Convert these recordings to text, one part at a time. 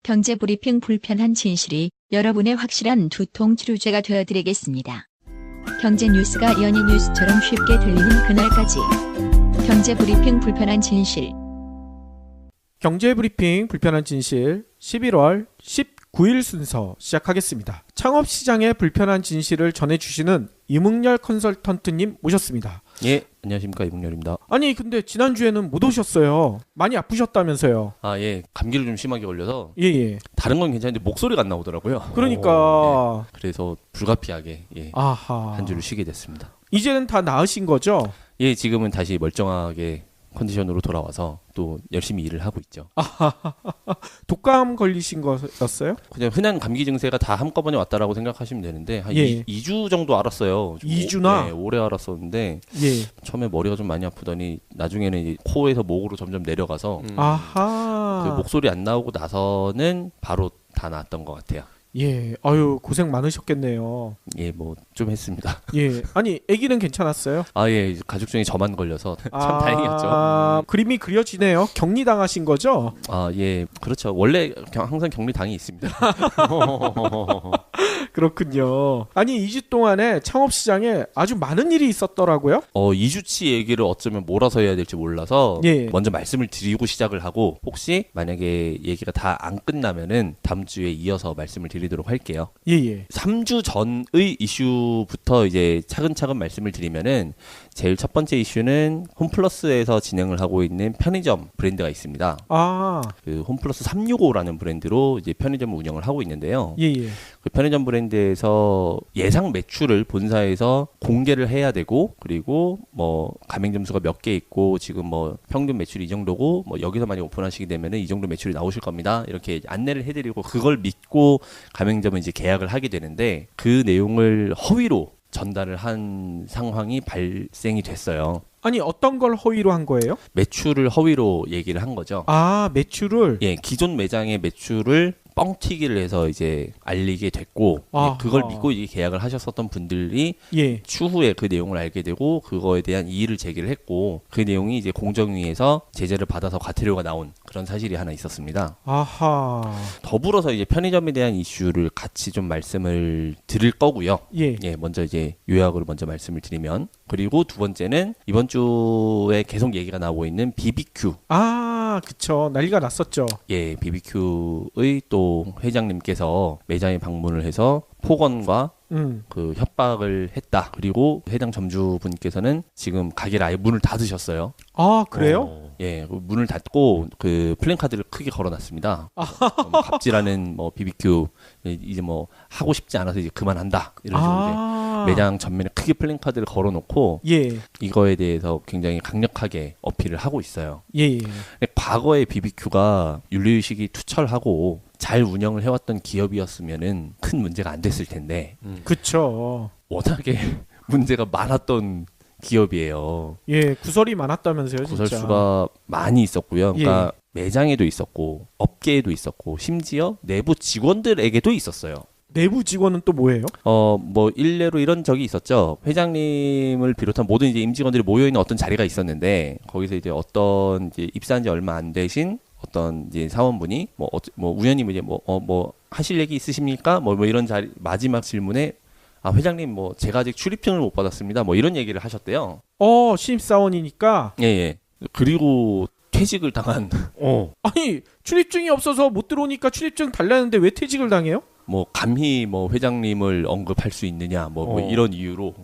경제브리핑 불편한 진실이 여러분의 확실한 두통 치료제가 되어드리겠습니다. 경제 뉴스가 연예 뉴스처럼 쉽게 들리는 그날까지. 경제브리핑 불편한 진실. 경제브리핑 불편한 진실 11월 19일 순서 시작하겠습니다. 창업시장의 불편한 진실을 전해주시는 이문열 컨설턴트님 모셨습니다. 예, 안녕하십니까, 이문열입니다. 아니 근데 지난주에는 못 오셨어요. 많이 아프셨다면서요. 아, 예, 감기를 좀 심하게 걸려서 예예. 다른 건 괜찮은데 목소리가 안 나오더라고요. 그러니까 예, 그래서 불가피하게 아하. 한 주를 쉬게 됐습니다. 이제는 다 나으신 거죠? 예, 지금은 다시 멀쩡하게 컨디션으로 돌아와서 또 열심히 일을 하고 있죠. 독감 걸리신 거였어요? 그냥 흔한 감기 증세가 다 한꺼번에 왔다라고 생각하시면 되는데 한 예. 2주 정도 알았어요. 2주나? 네, 오래 알았었는데 예. 처음에 머리가 좀 많이 아프더니 나중에는 이제 코에서 목으로 점점 내려가서 아하. 그 목소리 안 나오고 나서는 바로 다 나았던 것 같아요. 예. 아유 고생 많으셨겠네요. 예, 뭐 좀 했습니다. 예. 아니 아기는 괜찮았어요? 아, 예, 가족 중에 저만 걸려서 참 다행이었죠. 그림이 그려지네요. 격리당하신 거죠? 아, 예, 그렇죠. 원래 항상 격리당이 있습니다. 그렇군요. 아니 2주 동안에 창업시장에 아주 많은 일이 있었더라고요. 2주치 얘기를 어쩌면 몰아서 해야 될지 몰라서 예. 먼저 말씀을 드리고 시작을 하고 혹시 만약에 얘기가 다 안 끝나면은 다음 주에 이어서 말씀을 드리도록 할게요. 예예. 3주 전의 이슈부터 이제 차근차근 말씀을 드리면은 제일 첫 번째 이슈는 홈플러스에서 진행을 하고 있는 편의점 브랜드가 있습니다. 아 그 홈플러스 365라는 브랜드로 이제 편의점을 운영을 하고 있는데요. 예예. 그 편의점 브랜드에서 예상 매출을 본사에서 공개를 해야 되고, 그리고 뭐 가맹점 수가 몇 개 있고 지금 뭐 평균 매출이 이 정도고 뭐 여기서 만약 오픈하시게 되면은 이 정도 매출이 나오실 겁니다. 이렇게 안내를 해드리고 그걸 믿고 가맹점은 이제 계약을 하게 되는데 그 내용을 허위로 전달을 한 상황이 발생이 됐어요. 아니 어떤 걸 허위로 한 거예요? 매출을 허위로 얘기를 한 거죠. 아 매출을. 예, 기존 매장의 매출을 뻥튀기를 해서 이제 알리게 됐고, 아하. 그걸 믿고 이제 계약을 하셨었던 분들이 예. 추후에 그 내용을 알게 되고 그거에 대한 이의를 제기를 했고, 그 내용이 이제 공정위에서 제재를 받아서 과태료가 나온 그런 사실이 하나 있었습니다. 아하. 더불어서 이제 편의점에 대한 이슈를 같이 좀 말씀을 드릴 거고요. 예. 예, 먼저 이제 요약으로 먼저 말씀을 드리면, 그리고 두 번째는 이번 주에 계속 얘기가 나오고 있는 BBQ. 아 그쵸. 난리가 났었죠. 예, BBQ의 또 회장님께서 매장에 방문을 해서 폭언과 그 협박을 했다. 그리고 해당 점주분께서는 지금 가게를 아예 문을 닫으셨어요. 아 그래요? 예, 문을 닫고 그 플랜카드를 크게 걸어놨습니다. 갑질하는 뭐 BBQ 이제 뭐 하고 싶지 않아서 이제 그만한다. 이런 식으로 이제 매장 전면에 크게 플랜카드를 걸어놓고 예. 이거에 대해서 굉장히 강력하게 어필을 하고 있어요. 예. 근데 과거에 BBQ가 윤리의식이 투철하고 잘 운영을 해왔던 기업이었으면은 큰 문제가 안 됐을 텐데 그쵸. 워낙에 문제가 많았던 기업이에요. 예. 구설이 많았다면서요, 진짜. 구설수가 많이 있었고요. 그러니까 매장에도 있었고 업계에도 있었고 심지어 내부 직원들에게도 있었어요. 내부 직원은 또 뭐예요? 뭐 일례로 이런 적이 있었죠. 회장님을 비롯한 모든 이제 임직원들이 모여 있는 어떤 자리가 있었는데 거기서 이제 어떤 이제 입사한 지 얼마 안 되신 어떤 이제 사원분이 뭐 우연히 이제 뭐 하실 얘기 있으십니까? 뭐 이런 자리 마지막 질문에 아 회장님 뭐 제가 아직 출입증을 못 받았습니다. 뭐 이런 얘기를 하셨대요. 신입사원이니까. 예. 그리고 퇴직을 당한. 아니 출입증이 없어서 못 들어오니까 출입증 달라는데 왜 퇴직을 당해요? 뭐 감히 뭐 회장님을 언급할 수 있느냐 뭐 이런 이유로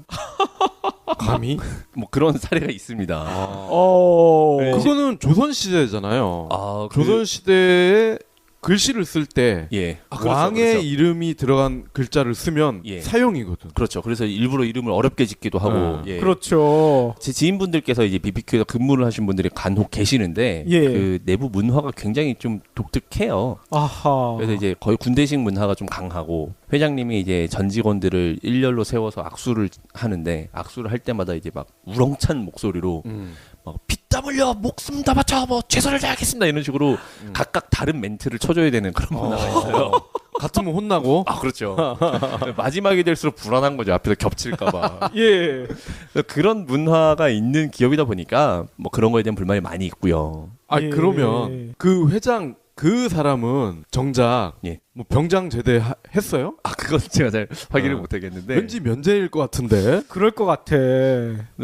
감히? 뭐 그런 사례가 있습니다. 네. 그거는 조선 시대잖아요. 그 조선 시대에 글씨를 쓸 때 예. 왕의 그렇죠. 이름이 들어간 글자를 쓰면 예. 사형이거든. 그렇죠. 그래서 일부러 이름을 어렵게 짓기도 하고. 예. 그렇죠. 제 지인분들께서 이제 BBQ에서 근무를 하신 분들이 간혹 계시는데 예. 그 내부 문화가 굉장히 좀 독특해요. 아하. 그래서 이제 거의 군대식 문화가 좀 강하고 회장님이 이제 전 직원들을 일렬로 세워서 악수를 하는데 악수를 할 때마다 이제 막 우렁찬 목소리로 막 피땀 흘려 목숨 다 바쳐 뭐 최선을 다하겠습니다 이런 식으로 각각 다른 멘트를 쳐줘야 되는 그런 문화가 있어요. 같으면 혼나고. 아 그렇죠. 마지막이 될수록 불안한 거죠. 앞에서 겹칠까봐. 예. 그런 문화가 있는 기업이다 보니까 뭐 그런 거에 대한 불만이 많이 있고요. 아 예. 그러면 그 회장 그 사람은 정작 예. 뭐 병장 제대했어요? 아 그건 제가 잘 확인을 어. 못하겠는데 왠지 면제일 것 같은데. 그럴 것 같아.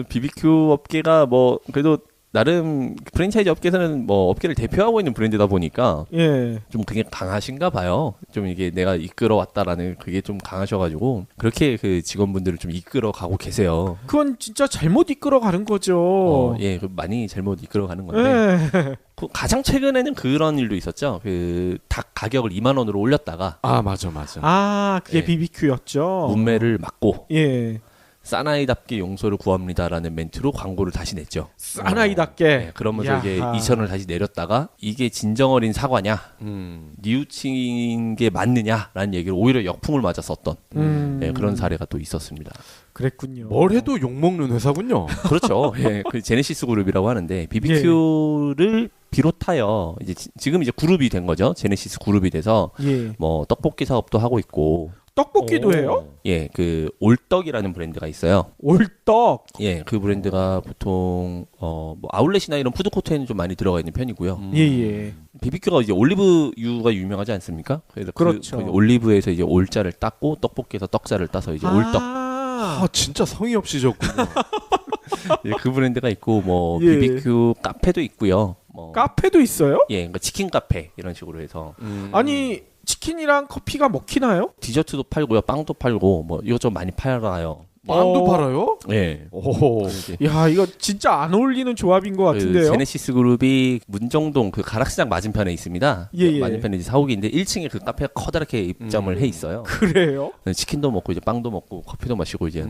BBQ 업계가 뭐 그래도 나름 프랜차이즈 업계에서는 뭐 업계를 대표하고 있는 브랜드다 보니까 예. 좀 그게 강하신가 봐요. 좀 이게 내가 이끌어 왔다라는 그게 좀 강하셔가지고 그렇게 그 직원분들을 좀 이끌어 가고 계세요. 그건 진짜 잘못 이끌어가는 거죠. 예, 그 많이 잘못 이끌어 가는 건데 예. 그 가장 최근에는 그런 일도 있었죠. 그 닭 가격을 2만 원으로 올렸다가 아 맞아. 아, 그게 예. BBQ였죠. 문매를 막고 예. 사나이답게 용서를 구합니다라는 멘트로 광고를 다시 냈죠. 사나이답게. 네, 그러면서 이제 야하. 2천을 다시 내렸다가 이게 진정어린 사과냐, 뉘우친 게 맞느냐라는 얘기를 오히려 역풍을 맞아 썼던 네, 그런 사례가 또 있었습니다. 그랬군요. 뭘 해도 욕 먹는 회사군요. 그렇죠. 예, 그 제네시스 그룹이라고 하는데 BBQ를 비롯하여 이제 지금 이제 그룹이 된 거죠. 제네시스 그룹이 돼서 예. 뭐 떡볶이 사업도 하고 있고, 떡볶이도 해요? 예, 그 올떡이라는 브랜드가 있어요. 올떡. 예, 그 브랜드가 보통 뭐 아울렛이나 이런 푸드코트에는 좀 많이 들어가 있는 편이고요. 예예. BBQ가 이제 올리브유가 유명하지 않습니까? 그래서 그렇죠. 그 올리브에서 이제 올자를 땄고 떡볶이에서 떡자를 따서 이제 올떡. 아 진짜 성의 없이 적군요. 예, 그 브랜드가 있고 뭐 예. BBQ 카페도 있고요. 뭐 카페도 있어요? 예, 그러니까 치킨 카페 이런 식으로 해서 아니 치킨이랑 커피가 먹히나요? 디저트도 팔고요, 빵도 팔고 뭐 이것저것 많이 팔아요. 빵도 팔아요? 예. 오. 이제 야 이거 진짜 안 어울리는 조합인 것 그 같은데요. 제네시스 그룹이 문정동 그 가락시장 맞은편에 있습니다. 예, 예. 맞은편에 이제 사옥인데 1층에 그 카페가 커다랗게 입점을 해 있어요. 그래요? 치킨도 먹고 이제 빵도 먹고 커피도 마시고 이제 예,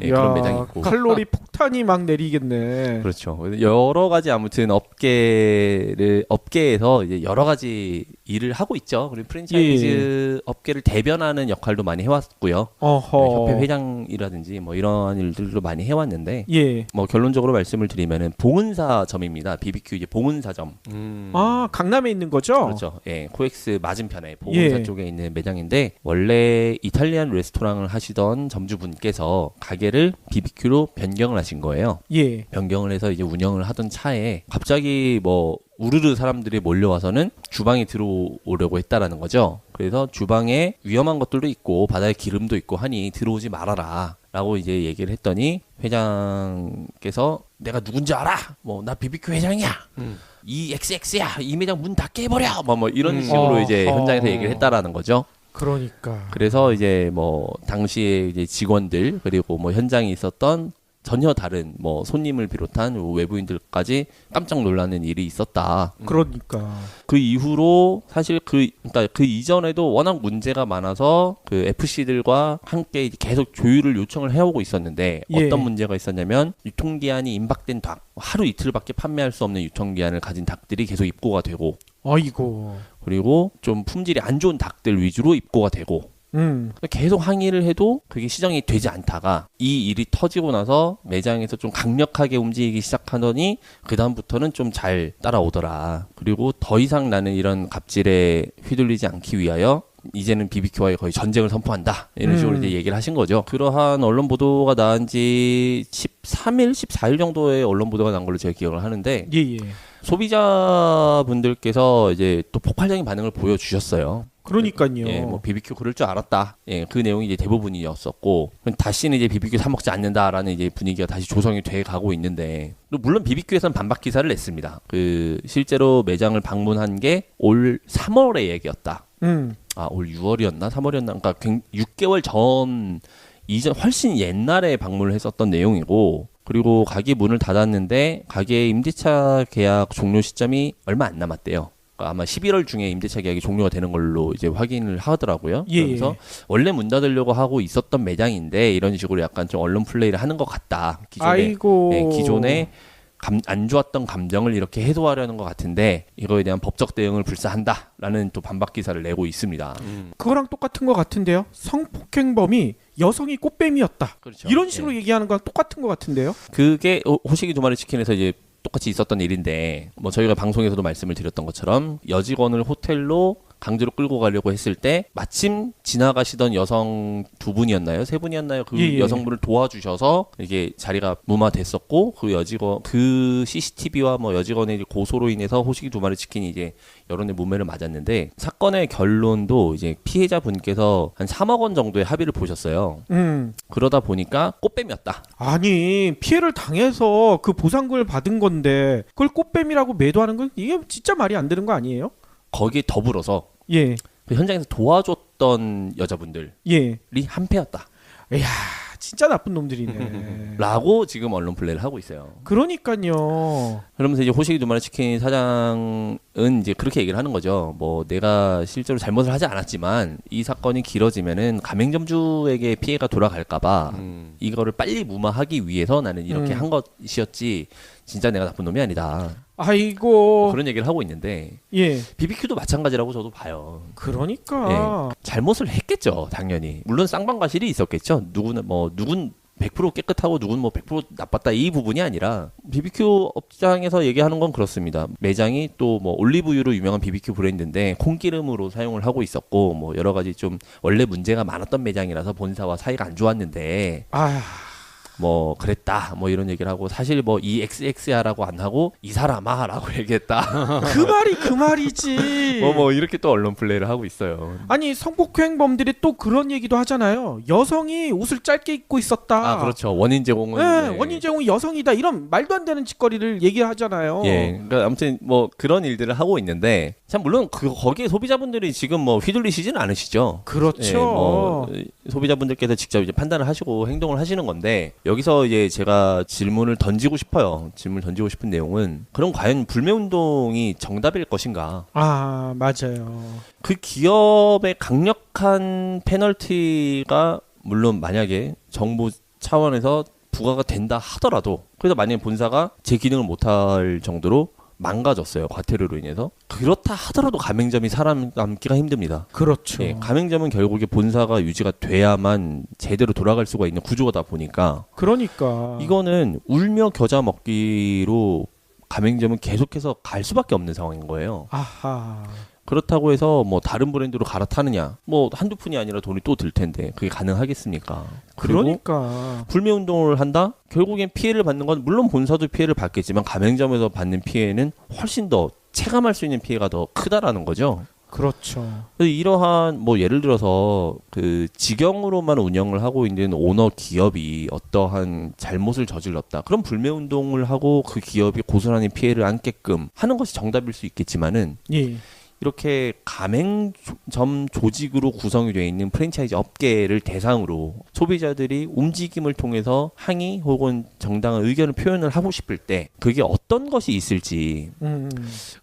야, 그런 매장이 있고. 칼로리 폭탄이 막 내리겠네. 그렇죠. 여러 가지 아무튼 업계에서 이제 여러 가지 일을 하고 있죠. 그리고 프랜차이즈 업계를 대변하는 역할도 많이 해왔고요. 어허. 네, 협회 회장이라든지 뭐 이런 일들도 많이 해왔는데 예. 뭐 결론적으로 말씀을 드리면은 봉은사점입니다. BBQ 이제 봉은사점. 아 강남에 있는 거죠? 그렇죠. 예, 코엑스 맞은편에 봉은사 예. 쪽에 있는 매장인데 원래 이탈리안 레스토랑을 하시던 점주분께서 가게를 BBQ로 변경을 하신 거예요. 예. 변경을 해서 이제 운영을 하던 차에 갑자기 뭐 우르르 사람들이 몰려와서는 주방에 들어오려고 했다라는 거죠. 그래서 주방에 위험한 것들도 있고 바다에 기름도 있고 하니 들어오지 말아라 라고 이제 얘기를 했더니 회장께서 내가 누군지 알아? 뭐 나 BBQ 회장이야. 이 XX야. 이 매장 문 다 깨버려. 뭐 이런 식으로 이제 현장에서 얘기를 했다라는 거죠. 그러니까. 그래서 이제 뭐 당시에 이제 직원들 그리고 뭐 현장에 있었던 전혀 다른 뭐 손님을 비롯한 외부인들까지 깜짝 놀라는 일이 있었다. 그러니까. 그 이후로 사실 그러니까 그 이전에도 워낙 문제가 많아서 그 FC들과 함께 이제 계속 조율을 요청을 해오고 있었는데 예. 어떤 문제가 있었냐면 유통기한이 임박된 닭 하루 이틀밖에 판매할 수 없는 유통기한을 가진 닭들이 계속 입고가 되고 아이고. 그리고 좀 품질이 안 좋은 닭들 위주로 입고가 되고 계속 항의를 해도 그게 시정이 되지 않다가 이 일이 터지고 나서 매장에서 좀 강력하게 움직이기 시작하더니 그 다음부터는 좀 잘 따라오더라. 그리고 더 이상 나는 이런 갑질에 휘둘리지 않기 위하여 이제는 BBQ와의 거의 전쟁을 선포한다. 이런 식으로 이제 얘기를 하신 거죠. 그러한 언론 보도가 나온 지 13일, 14일 정도의 언론 보도가 난 걸로 제가 기억을 하는데 예예. 소비자분들께서 이제 또 폭발적인 반응을 보여주셨어요. 그러니까요. 예, 뭐 BBQ 그럴 줄 알았다. 예, 그 내용이 이제 대부분이었었고 다시는 이제 BBQ 사 먹지 않는다라는 이제 분위기가 다시 조성이 돼 가고 있는데 물론 BBQ에서는 반박 기사를 냈습니다. 그 실제로 매장을 방문한 게 올 3월의 얘기였다. 올 6월이었나 3월이었나 그러니까 6개월 전 이전 훨씬 옛날에 방문을 했었던 내용이고 그리고 가게 문을 닫았는데 가게 임대차 계약 종료 시점이 얼마 안 남았대요. 아마 11월 중에 임대차 계약이 종료가 되는 걸로 이제 확인을 하더라고요. 예. 그래서 원래 문 닫으려고 하고 있었던 매장인데 이런 식으로 약간 좀 언론 플레이를 하는 것 같다. 아이고. 기존에 안 좋았던 감정을 이렇게 해소하려는 것 같은데 이거에 대한 법적 대응을 불사한다라는 또 반박 기사를 내고 있습니다. 그거랑 똑같은 것 같은데요. 성폭행범이 여성이 꽃뱀이었다. 그렇죠. 이런 식으로 예. 얘기하는 거랑 똑같은 것 같은데요. 그게 호식이 두 마리 치킨에서 이제 똑같이 있었던 일인데 뭐 저희가 방송에서도 말씀을 드렸던 것처럼 여직원을 호텔로 강제로 끌고 가려고 했을 때 마침 지나가시던 여성 두 분이었나요? 세 분이었나요? 그 예, 예. 여성분을 도와주셔서 이게 자리가 무마됐었고 그 여직원 그 CCTV와 뭐 여직원의 고소로 인해서 호식이 두 마리 치킨이 이제 여론의 문매를 맞았는데 사건의 결론도 이제 피해자분께서 한 3억 원 정도의 합의를 보셨어요. 그러다 보니까 꽃뱀이었다. 아니 피해를 당해서 그 보상금을 받은 건데 그걸 꽃뱀이라고 매도하는 건 이게 진짜 말이 안 되는 거 아니에요? 거기에 더불어서 예, 그 현장에서 도와줬던 여자분들이 예. 한패였다. 이야, 진짜 나쁜 놈들이네. 라고 지금 언론 플레이를 하고 있어요. 그러니까요. 그러면서 이제 호식이 두 마리 치킨 사장은 이제 그렇게 얘기를 하는 거죠. 뭐 내가 실제로 잘못을 하지 않았지만 이 사건이 길어지면은 가맹점주에게 피해가 돌아갈까봐 이거를 빨리 무마하기 위해서 나는 이렇게 한 것이었지. 진짜 내가 나쁜 놈이 아니다. 아이고. 그런 얘기를 하고 있는데 예. BBQ도 마찬가지라고 저도 봐요. 그러니까. 예, 잘못을 했겠죠, 당연히. 물론 쌍방과실이 있었겠죠. 누구는 뭐 누군 100% 깨끗하고 누군 뭐 100% 나빴다 이 부분이 아니라 BBQ 업장에서 얘기하는 건 그렇습니다. 매장이 또 뭐 올리브유로 유명한 BBQ 브랜드인데 콩기름으로 사용을 하고 있었고 뭐 여러 가지 좀 원래 문제가 많았던 매장이라서 본사와 사이가 안 좋았는데 뭐 그랬다 뭐 이런 얘기를 하고 사실 뭐 이 XX야라고 안 하고 이 사람아라고 얘기했다. 그 말이 그 말이지. 뭐 이렇게 또 언론 플레이를 하고 있어요. 아니 성폭행범들이 또 그런 얘기도 하잖아요. 여성이 옷을 짧게 입고 있었다. 아 그렇죠. 원인 제공은 네, 원인 제공이 여성이다. 이런 말도 안 되는 짓거리를 얘기하잖아요. 예, 그러니까 아무튼 뭐 그런 일들을 하고 있는데 참 물론 거기에 소비자분들이 지금 뭐 휘둘리시지는 않으시죠. 그렇죠. 예, 뭐 소비자분들께서 직접 이제 판단을 하시고 행동을 하시는 건데 여기서 이제 제가 질문을 던지고 싶어요. 질문을 던지고 싶은 내용은 그럼 과연 불매운동이 정답일 것인가? 아 맞아요. 그 기업의 강력한 페널티가 물론 만약에 정부 차원에서 부과가 된다 하더라도 그래서 만약에 본사가 제 기능을 못할 정도로 망가졌어요. 과태료로 인해서. 그렇다 하더라도 가맹점이 살아남기가 힘듭니다. 그렇죠. 예, 가맹점은 결국에 본사가 유지가 돼야만 제대로 돌아갈 수가 있는 구조다 보니까 그러니까 이거는 울며 겨자 먹기로 가맹점은 계속해서 갈 수밖에 없는 상황인 거예요. 아하. 그렇다고 해서 뭐 다른 브랜드로 갈아타느냐 뭐 한두 푼이 아니라 돈이 또 들 텐데 그게 가능하겠습니까? 그리고 그러니까 불매운동을 한다? 결국엔 피해를 받는 건 물론 본사도 피해를 받겠지만 가맹점에서 받는 피해는 훨씬 더 체감할 수 있는 피해가 더 크다라는 거죠. 그렇죠. 그래서 이러한 뭐 예를 들어서 그 직영으로만 운영을 하고 있는 오너 기업이 어떠한 잘못을 저질렀다. 그럼 불매운동을 하고 그 기업이 고스란히 피해를 안게끔 하는 것이 정답일 수 있겠지만은 예. 이렇게 가맹점 조직으로 구성이 되어 있는 프랜차이즈 업계를 대상으로 소비자들이 움직임을 통해서 항의 혹은 정당한 의견을 표현을 하고 싶을 때 그게 어떤 것이 있을지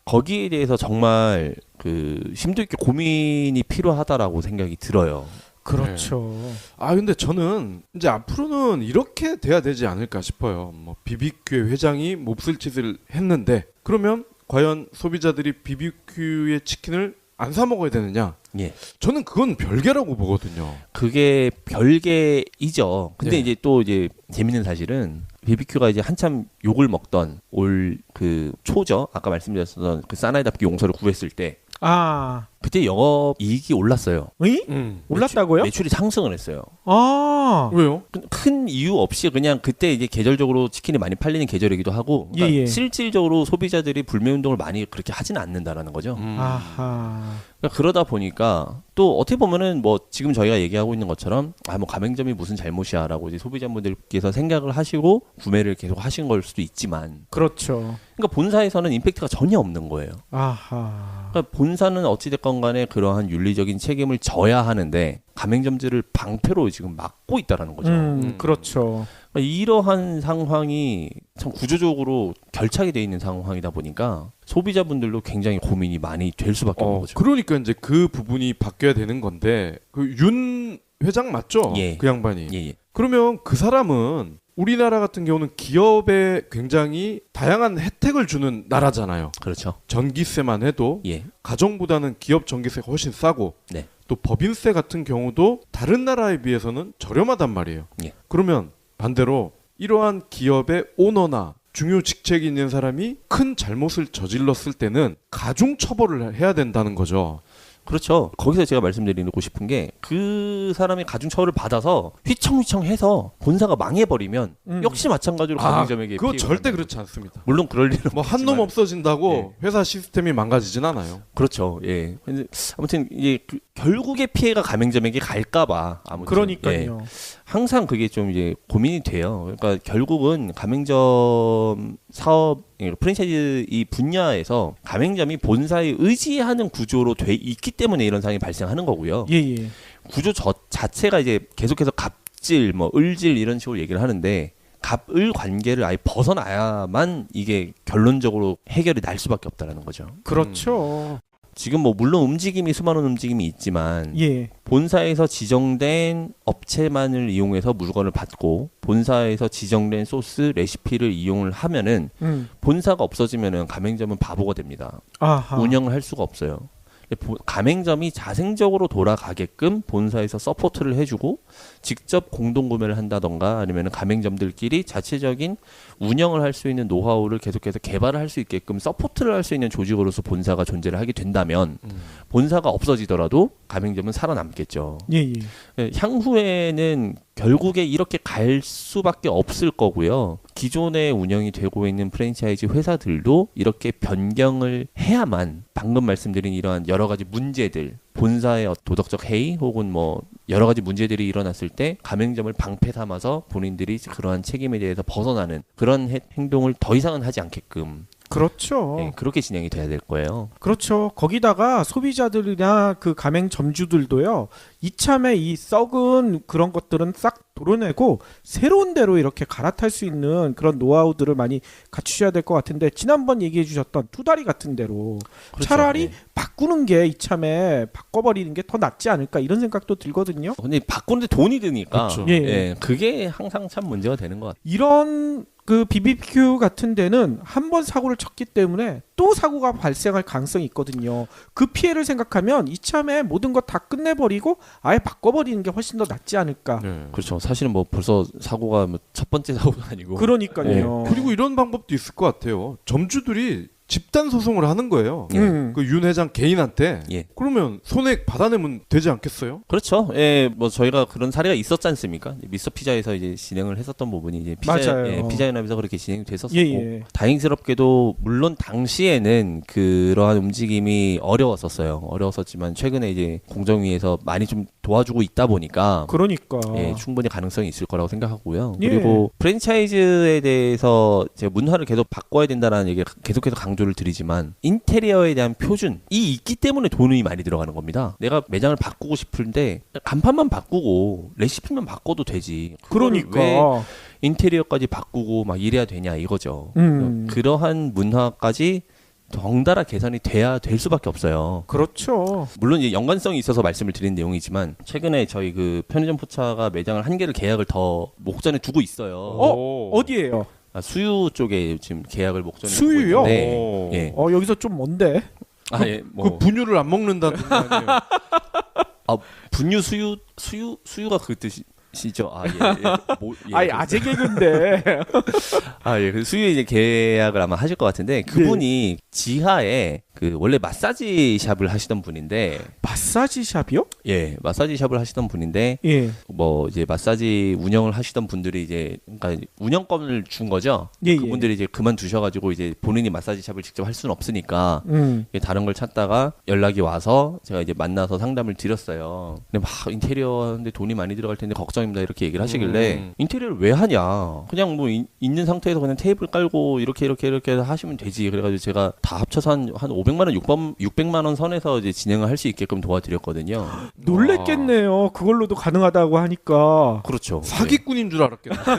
거기에 대해서 정말 그 심도 있게 고민이 필요하다라고 생각이 들어요. 그렇죠. 아 근데 저는 이제 앞으로는 이렇게 돼야 되지 않을까 싶어요. 뭐 BBQ의 회장이 몹쓸 짓을 했는데 그러면 과연 소비자들이 BBQ의 치킨을 안 사 먹어야 되느냐? 예. 저는 그건 별개라고 보거든요. 그게 별개이죠. 근데 네. 이제 또 이제 재밌는 사실은 BBQ가 이제 한참 욕을 먹던 올 그 초죠. 아까 말씀드렸던 그 사나이답게 용서를 구했을 때 아, 그때 영업 이익이 올랐어요. 의? 올랐다고요? 매출이 상승을 했어요. 아, 왜요? 큰 이유 없이 그냥 그때 이제 계절적으로 치킨이 많이 팔리는 계절이기도 하고 그러니까 예, 예. 실질적으로 소비자들이 불매운동을 많이 그렇게 하지는 않는다라는 거죠. 아하. 그러니까 그러다 보니까 또 어떻게 보면은 뭐 지금 저희가 얘기하고 있는 것처럼 아 뭐 가맹점이 무슨 잘못이야라고 이제 소비자분들께서 생각을 하시고 구매를 계속 하신 걸 수도 있지만 그렇죠. 그러니까 본사에서는 임팩트가 전혀 없는 거예요. 아하. 그러니까 본사는 어찌됐건 간에 그러한 윤리적인 책임을 져야 하는데 가맹점들을 방패로 지금 막고 있다라는 거죠. 그렇죠. 그러니까 이러한 상황이 참 구조적으로 결착이 돼 있는 상황이다 보니까 소비자분들도 굉장히 고민이 많이 될 수밖에 없는 거죠. 그러니까 이제 그 부분이 바뀌어야 되는 건데 그 윤 회장 맞죠? 예. 그 양반이. 예. 그러면 그 사람은 우리나라 같은 경우는 기업에 굉장히 다양한 혜택을 주는 나라잖아요. 그렇죠. 전기세만 해도 예. 가정보다는 기업 전기세가 훨씬 싸고 네. 또 법인세 같은 경우도 다른 나라에 비해서는 저렴하단 말이에요. 예. 그러면 반대로 이러한 기업의 오너나 중요 직책이 있는 사람이 큰 잘못을 저질렀을 때는 가중 처벌을 해야 된다는 거죠. 그렇죠. 거기서 제가 말씀드리고 싶은 게 그 사람이 가중처벌을 받아서 휘청휘청해서 본사가 망해버리면 역시 마찬가지로 가맹점에게 그거 피해가 절대 간다는 그렇지 않습니다. 물론 그럴 일은 뭐 한 놈 없겠지만. 없어진다고 회사 시스템이 망가지진 않아요. 그렇죠. 예. 근데 아무튼 이게 결국에 피해가 가맹점에게 갈까봐 아무튼 그러니까요. 항상 그게 좀 이제 고민이 돼요. 그러니까 결국은 가맹점 사업 프랜차이즈 이 분야에서 가맹점이 본사에 의지하는 구조로 돼 있기 때문에 이런 상황이 발생하는 거고요. 예. 구조 자체가 이제 계속해서 갑질, 뭐 을질 이런 식으로 얘기를 하는데 갑을 관계를 아예 벗어나야만 이게 결론적으로 해결이 날 수밖에 없다라는 거죠. 그렇죠. 지금 뭐 물론 움직임이 수많은 움직임이 있지만 예. 본사에서 지정된 업체만을 이용해서 물건을 받고 본사에서 지정된 소스 레시피를 이용을 하면은 본사가 없어지면은 가맹점은 바보가 됩니다. 아하. 운영을 할 수가 없어요. 가맹점이 자생적으로 돌아가게끔 본사에서 서포트를 해주고 직접 공동구매를 한다던가 아니면 가맹점들끼리 자체적인 운영을 할 수 있는 노하우를 계속해서 개발을 할 수 있게끔 서포트를 할 수 있는 조직으로서 본사가 존재를 하게 된다면 본사가 없어지더라도 가맹점은 살아남겠죠. 예. 향후에는 결국에 이렇게 갈 수밖에 없을 거고요. 기존에 운영이 되고 있는 프랜차이즈 회사들도 이렇게 변경을 해야만 방금 말씀드린 이러한 여러 가지 문제들, 본사의 도덕적 해이 혹은 뭐 여러 가지 문제들이 일어났을 때 가맹점을 방패 삼아서 본인들이 그러한 책임에 대해서 벗어나는 그런 행동을 더 이상은 하지 않게끔 그렇죠. 네, 그렇게 진행이 돼야 될 거예요. 그렇죠. 거기다가 소비자들이나 그 가맹점주들도요. 이참에 이 썩은 그런 것들은 싹 도려내고 새로운 데로 이렇게 갈아탈 수 있는 그런 노하우들을 많이 갖추셔야 될 것 같은데 지난번 얘기해 주셨던 투다리 같은 데로 그렇죠. 차라리 네. 바꾸는 게 이참에 바꿔버리는 게 더 낫지 않을까 이런 생각도 들거든요. 근데 바꾸는데 돈이 드니까 그렇죠. 예. 예, 그게 항상 참 문제가 되는 것 같아요. 이런 그 BBQ 같은 데는 한 번 사고를 쳤기 때문에 또 사고가 발생할 가능성이 있거든요. 그 피해를 생각하면 이참에 모든 거 다 끝내버리고 아예 바꿔버리는 게 훨씬 더 낫지 않을까. 네. 그렇죠. 사실은 뭐 벌써 사고가 뭐 첫 번째 사고도 아니고. 그러니까요. 그리고 이런 방법도 있을 것 같아요. 점주들이 집단 소송을 하는 거예요. 음. 그 윤 회장 개인한테. 예. 그러면 손해액 받아내면 되지 않겠어요? 그렇죠. 예, 뭐 저희가 그런 사례가 있었지 않습니까? 미스터 피자에서 이제 진행을 했었던 부분이 이제 맞아요. 예, 피자연합에서 그렇게 진행이 됐었고 예. 다행스럽게도 물론 당시에는 그러한 움직임이 어려웠었지만 최근에 이제 공정위에서 많이 좀 도와주고 있다 보니까 그러니까. 예, 충분히 가능성이 있을 거라고 생각하고요. 예. 그리고 프랜차이즈에 대해서 제가 문화를 계속 바꿔야 된다는 얘기를 계속해서 강조를 드리지만 인테리어에 대한 표준이 있기 때문에 돈이 많이 들어가는 겁니다. 내가 매장을 바꾸고 싶은데 간판만 바꾸고 레시피만 바꿔도 되지. 그거를 왜 그러니까. 인테리어까지 바꾸고 막 이래야 되냐 이거죠. 그러한 문화까지 덩달아 개선이 돼야 될 수밖에 없어요. 그렇죠. 물론 이제 연관성이 있어서 말씀을 드린 내용이지만 최근에 저희 그 편의점 포차가 매장을 한 개를 계약을 더 목전에 두고 있어요. 어디예요? 수유 쪽에 지금 계약을 목전에 수유요? 두고 있는데, 예. 여기서 좀 먼데. 예, 그 분유를 안 먹는다는 거 아니에요? 분유 수유가 그 뜻이죠. 아니 아재 개그인데. 그 수유 이제 계약을 아마 하실 것 같은데 그분이 지하에 그 원래 마사지 샵을 하시던 분인데 마사지 샵이요? 예, 마사지 샵을 하시던 분인데 예. 뭐 이제 마사지 운영을 하시던 분들이 이제 그러니까 운영권을 준 거죠. 예, 그분들이 이제 그만두셔가지고 이제 본인이 마사지 샵을 직접 할 수는 없으니까 다른 걸 찾다가 연락이 와서 제가 이제 만나서 상담을 드렸어요. 근데 막 인테리어 하는데 돈이 많이 들어갈 텐데 걱정입니다 이렇게 얘기를 하시길래 인테리어를 왜 하냐? 그냥 뭐 있는 상태에서 그냥 테이블 깔고 이렇게 하시면 되지. 그래가지고 제가 다 합쳐서 한 500만 원, 600만 원 선에서 이제 진행을 할 수 있게끔 도와드렸거든요. 놀랬겠네요. 그걸로도 가능하다고 하니까. 그렇죠. 사기꾼인 줄 알았겠는데.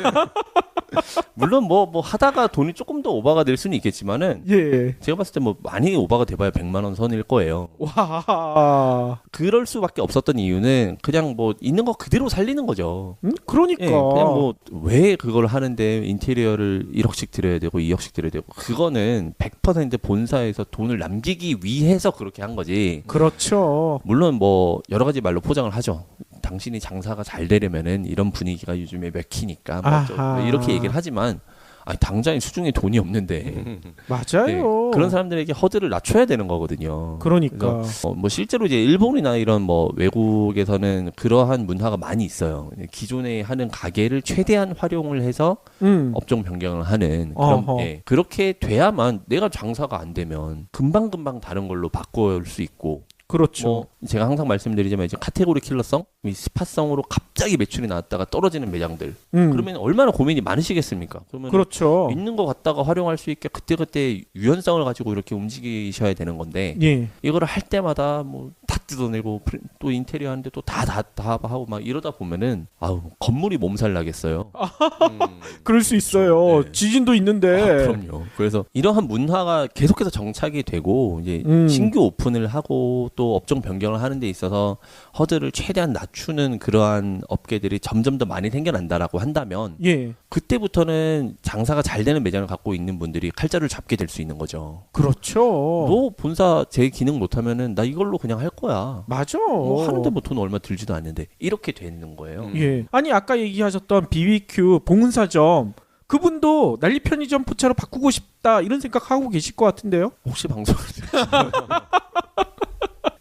물론 뭐 하다가 돈이 조금 더 오버가 될 수는 있겠지만은 예. 제가 봤을 때 뭐 많이 오버가 돼봐야 100만 원 선일 거예요. 와. 그럴 수밖에 없었던 이유는 그냥 뭐 있는 거 그대로 살리는 거죠. 그러니까. 예, 그냥 뭐 왜 그걸 하는데 인테리어를 1억씩 들여야 되고 2억씩 들여야 되고 그거는 100% 본사에서 돈을 남기기 위해서 그렇게 한 거지. 그렇죠. 물론 뭐 여러 가지 말로 포장을 하죠. 당신이 장사가 잘 되려면은 이런 분위기가 요즘에 맥히니까 뭐 아하. 이렇게 얘기를 하지만 아니 당장에 수중에 돈이 없는데 맞아요. 네, 그런 사람들에게 허들을 낮춰야 되는 거거든요. 그러니까. 그래서 뭐 실제로 이제 일본이나 이런 뭐 외국에서는 그러한 문화가 많이 있어요. 기존에 하는 가게를 최대한 활용을 해서 업종 변경을 하는 그런 예, 그렇게 돼야만 내가 장사가 안 되면 금방금방 다른 걸로 바꿀 수 있고 그렇죠. 뭐 제가 항상 말씀드리지만 이제 카테고리 킬러성, 스팟성으로 갑자기 매출이 나왔다가 떨어지는 매장들. 그러면 얼마나 고민이 많으시겠습니까? 그러면 그렇죠. 있는 거 갖다가 활용할 수 있게 그때그때 유연성을 가지고 이렇게 움직이셔야 되는 건데 예. 이거를 할 때마다 뭐 다 뜯어내고 또 인테리어 하는데 또 다 하고 막 이러다 보면은 아우 건물이 몸살 나겠어요. 그럴 수 있어요. 네. 지진도 있는데. 그럼요. 그래서 이러한 문화가 계속해서 정착이 되고 이제 신규 오픈을 하고 또 업종 변경을 하는 데 있어서 허들을 최대한 낮추는 그러한 업계들이 점점 더 많이 생겨난다라고 한다면 예. 그때부터는 장사가 잘 되는 매장을 갖고 있는 분들이 칼자루를 잡게 될 수 있는 거죠. 그렇죠. 너 본사 제 기능 못하면은 나 이걸로 그냥 할 거야. 맞아. 뭐 하는데 뭐 돈 얼마 들지도 않는데 이렇게 되는 거예요. 예. 아니 아까 얘기하셨던 BBQ 봉사점 그분도 난리 편의점 포차로 바꾸고 싶다 이런 생각하고 계실 것 같은데요. 혹시 방송을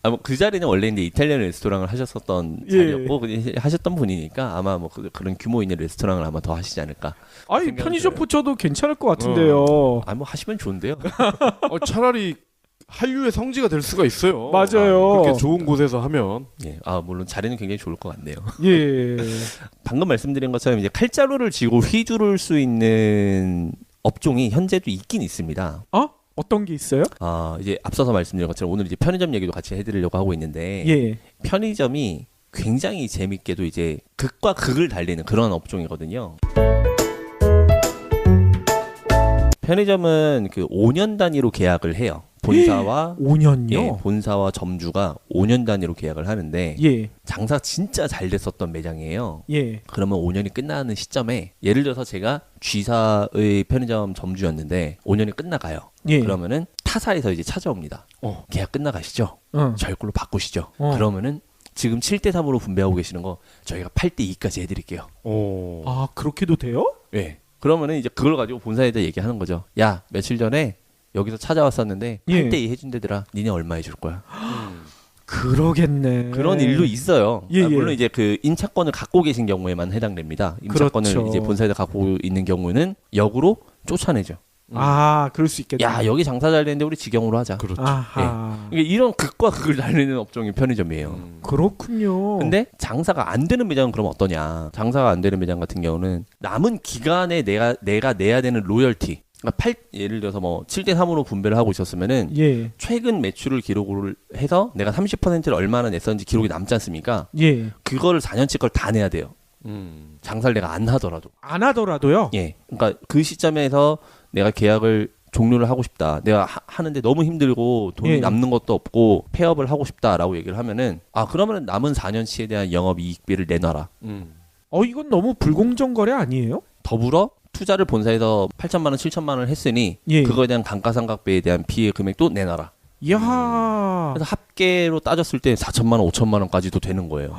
뭐 그 자리는 원래 이제 이탈리안 레스토랑을 하셨었던 예. 자리였고 하셨던 분이니까 아마 뭐 그런 규모 있는 레스토랑을 아마 더 하시지 않을까. 아니 생각은 편의점 들어요. 포차도 괜찮을 것 같은데요. 아 뭐 하시면 좋은데요. 차라리 한류의 성지가 될 수가 있어요. 맞아요. 그렇게 좋은 곳에서 하면. 예. 아 물론 자리는 굉장히 좋을 것 같네요. 예. 방금 말씀드린 것처럼 이제 칼자루를 쥐고 휘두를 수 있는 업종이 현재도 있긴 있습니다. 어떤 게 있어요? 아 이제 앞서서 말씀드린 것처럼 오늘 이제 편의점 얘기도 같이 해드리려고 하고 있는데 예. 편의점이 굉장히 재밌게도 이제 극과 극을 달리는 그런 업종이거든요. 편의점은 그 5년 단위로 계약을 해요. 본사와 5년요? 예, 본사와 점주가 5년 단위로 계약을 하는데 예. 장사 진짜 잘 됐었던 매장이에요. 예. 그러면 5년이 끝나는 시점에 예를 들어서 제가 G사의 편의점 점주였는데 5년이 끝나가요. 예. 그러면은 타사에서 이제 찾아옵니다. 계약 끝나가시죠? 저희 걸로 바꾸시죠. 그러면은 지금 7대3으로 분배하고 계시는 거 저희가 8대2까지 해드릴게요. 아 그렇게도 돼요? 네. 그러면은 이제 그걸 가지고 본사에다 얘기하는 거죠. 야 며칠 전에 여기서 찾아왔었는데 예. 8대2 해준대더라. 니네 얼마 해줄 거야? 그러겠네. 그런 일도 있어요. 예, 예. 물론 이제 그 임차권을 갖고 계신 경우에만 해당됩니다. 임차권을 그렇죠. 이제 본사에다 갖고 있는 경우는 역으로 쫓아내죠. 아 그럴 수 있겠다. 야 여기 장사 잘 되는데 우리 직영으로 하자. 그렇죠. 아하. 그러니까 이런 극과 극을 달리는 업종이 편의점이에요. 그렇군요. 근데 장사가 안 되는 매장은 그럼 어떠냐? 장사가 안 되는 매장 같은 경우는 남은 기간에 내가 내야 되는 로열티. 그러니까 예를 들어서 뭐 7대3으로 분배를 하고 있었으면은 예. 최근 매출을 기록을 해서 내가 30%를 얼마나 냈었는지 기록이 남지 않습니까? 예. 그거를 4년치 걸 다 내야 돼요. 장사를 내가 안 하더라도. 안 하더라도요. 예. 그러니까 그 시점에서 내가 계약을 종료를 하고 싶다. 내가 하는데 너무 힘들고 돈이 예. 남는 것도 없고 폐업을 하고 싶다라고 얘기를 하면은 그러면은 남은 4년치에 대한 영업 이익비를 내놔라. 이건 너무 불공정 거래 아니에요? 더불어 투자를 본사에서 8천만 원, 7천만 원을 했으니 예. 그거에 대한 감가상각비에 대한 피해 금액도 내놔라. 이야. 그래서 합계로 따졌을 때 4천만 원, 5천만 원까지도 되는 거예요.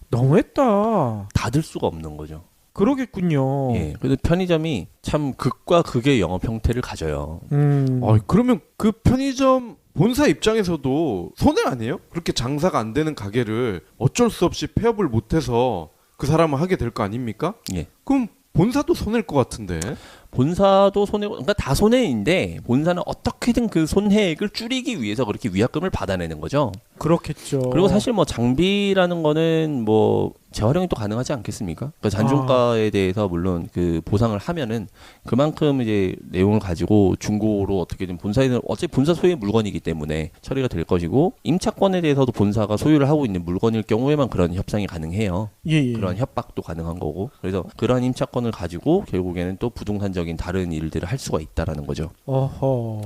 너무했다. 다 들 수가 없는 거죠. 그러겠군요. 예. 그래서 편의점이 참 극과 극의 영업 형태를 가져요. 그러면 그 편의점 본사 입장에서도 손해 아니에요? 그렇게 장사가 안 되는 가게를 어쩔 수 없이 폐업을 못해서 그 사람은 하게 될 거 아닙니까? 예. 그럼 본사도 손해일 것 같은데. 본사도 손해고, 그러니까 다 손해인데 본사는 어떻게든 그 손해액을 줄이기 위해서 그렇게 위약금을 받아내는 거죠. 그렇겠죠. 그리고 사실 뭐 장비라는 거는 뭐 재활용이 또 가능하지 않겠습니까? 그러니까 잔존가에 대해서 물론 그 보상을 하면은 그만큼 이제 내용을 가지고 중고로 어떻게든 본사에는 어차피 본사 소유의 물건이기 때문에 처리가 될 것이고 임차권에 대해서도 본사가 소유를 하고 있는 물건일 경우에만 그런 협상이 가능해요. 예. 그런 협박도 가능한 거고 그래서 그러한 임차권을 가지고 결국에는 또 부동산적인 다른 일들을 할 수가 있다라는 거죠. 어허.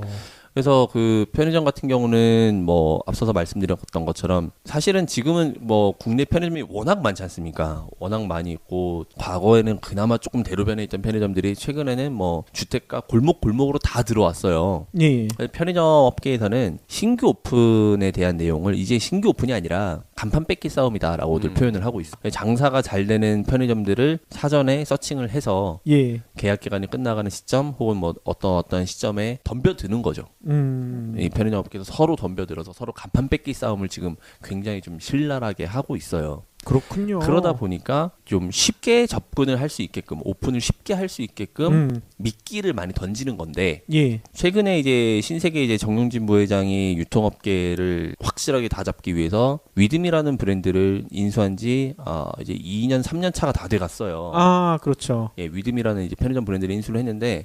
그래서 그 편의점 같은 경우는 뭐 앞서서 말씀드렸던 것처럼 사실은 지금은 뭐 국내 편의점이 워낙 많지 않습니까? 워낙 많이 있고 과거에는 그나마 조금 대로변에 있던 편의점들이 최근에는 뭐 주택가 골목골목으로 다 들어왔어요. 예. 편의점 업계에서는 신규 오픈에 대한 내용을 이제 신규 오픈이 아니라 간판 뺏기 싸움이다라고들 음. 표현을 하고 있어요. 장사가 잘 되는 편의점들을 사전에 서칭을 해서 예. 계약 기간이 끝나가는 시점 혹은 뭐 어떤 시점에 덤벼드는 거죠. 이 편의점 업계에서 서로 덤벼들어서 서로 간판 뺏기 싸움을 지금 굉장히 좀 신랄하게 하고 있어요. 그렇군요. 그러다 보니까 좀 쉽게 접근을 할 수 있게끔 오픈을 쉽게 할 수 있게끔 미끼를 많이 던지는 건데 예. 최근에 이제 신세계 이제 정용진 부회장이 유통업계를 확실하게 다잡기 위해서 위듬이라는 브랜드를 인수한 지 이제 2년 3년 차가 다 돼갔어요. 아, 그렇죠. 예, 위듬이라는 이제 편의점 브랜드를 인수를 했는데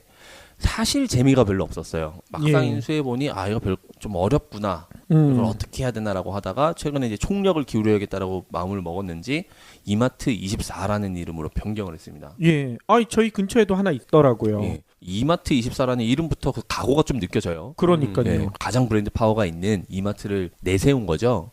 사실 재미가 별로 없었어요. 막상 예. 인수해 보니 이거 좀 어렵구나. 음. 이걸 어떻게 해야 되나라고 하다가 최근에 이제 총력을 기울여야겠다라고 마음을 먹었는지 이마트 24라는 이름으로 변경을 했습니다. 예. 저희 근처에도 하나 있더라고요. 예. 이마트 24라는 이름부터 그 각오가 좀 느껴져요. 그러니까요. 예, 가장 브랜드 파워가 있는 이마트를 내세운 거죠.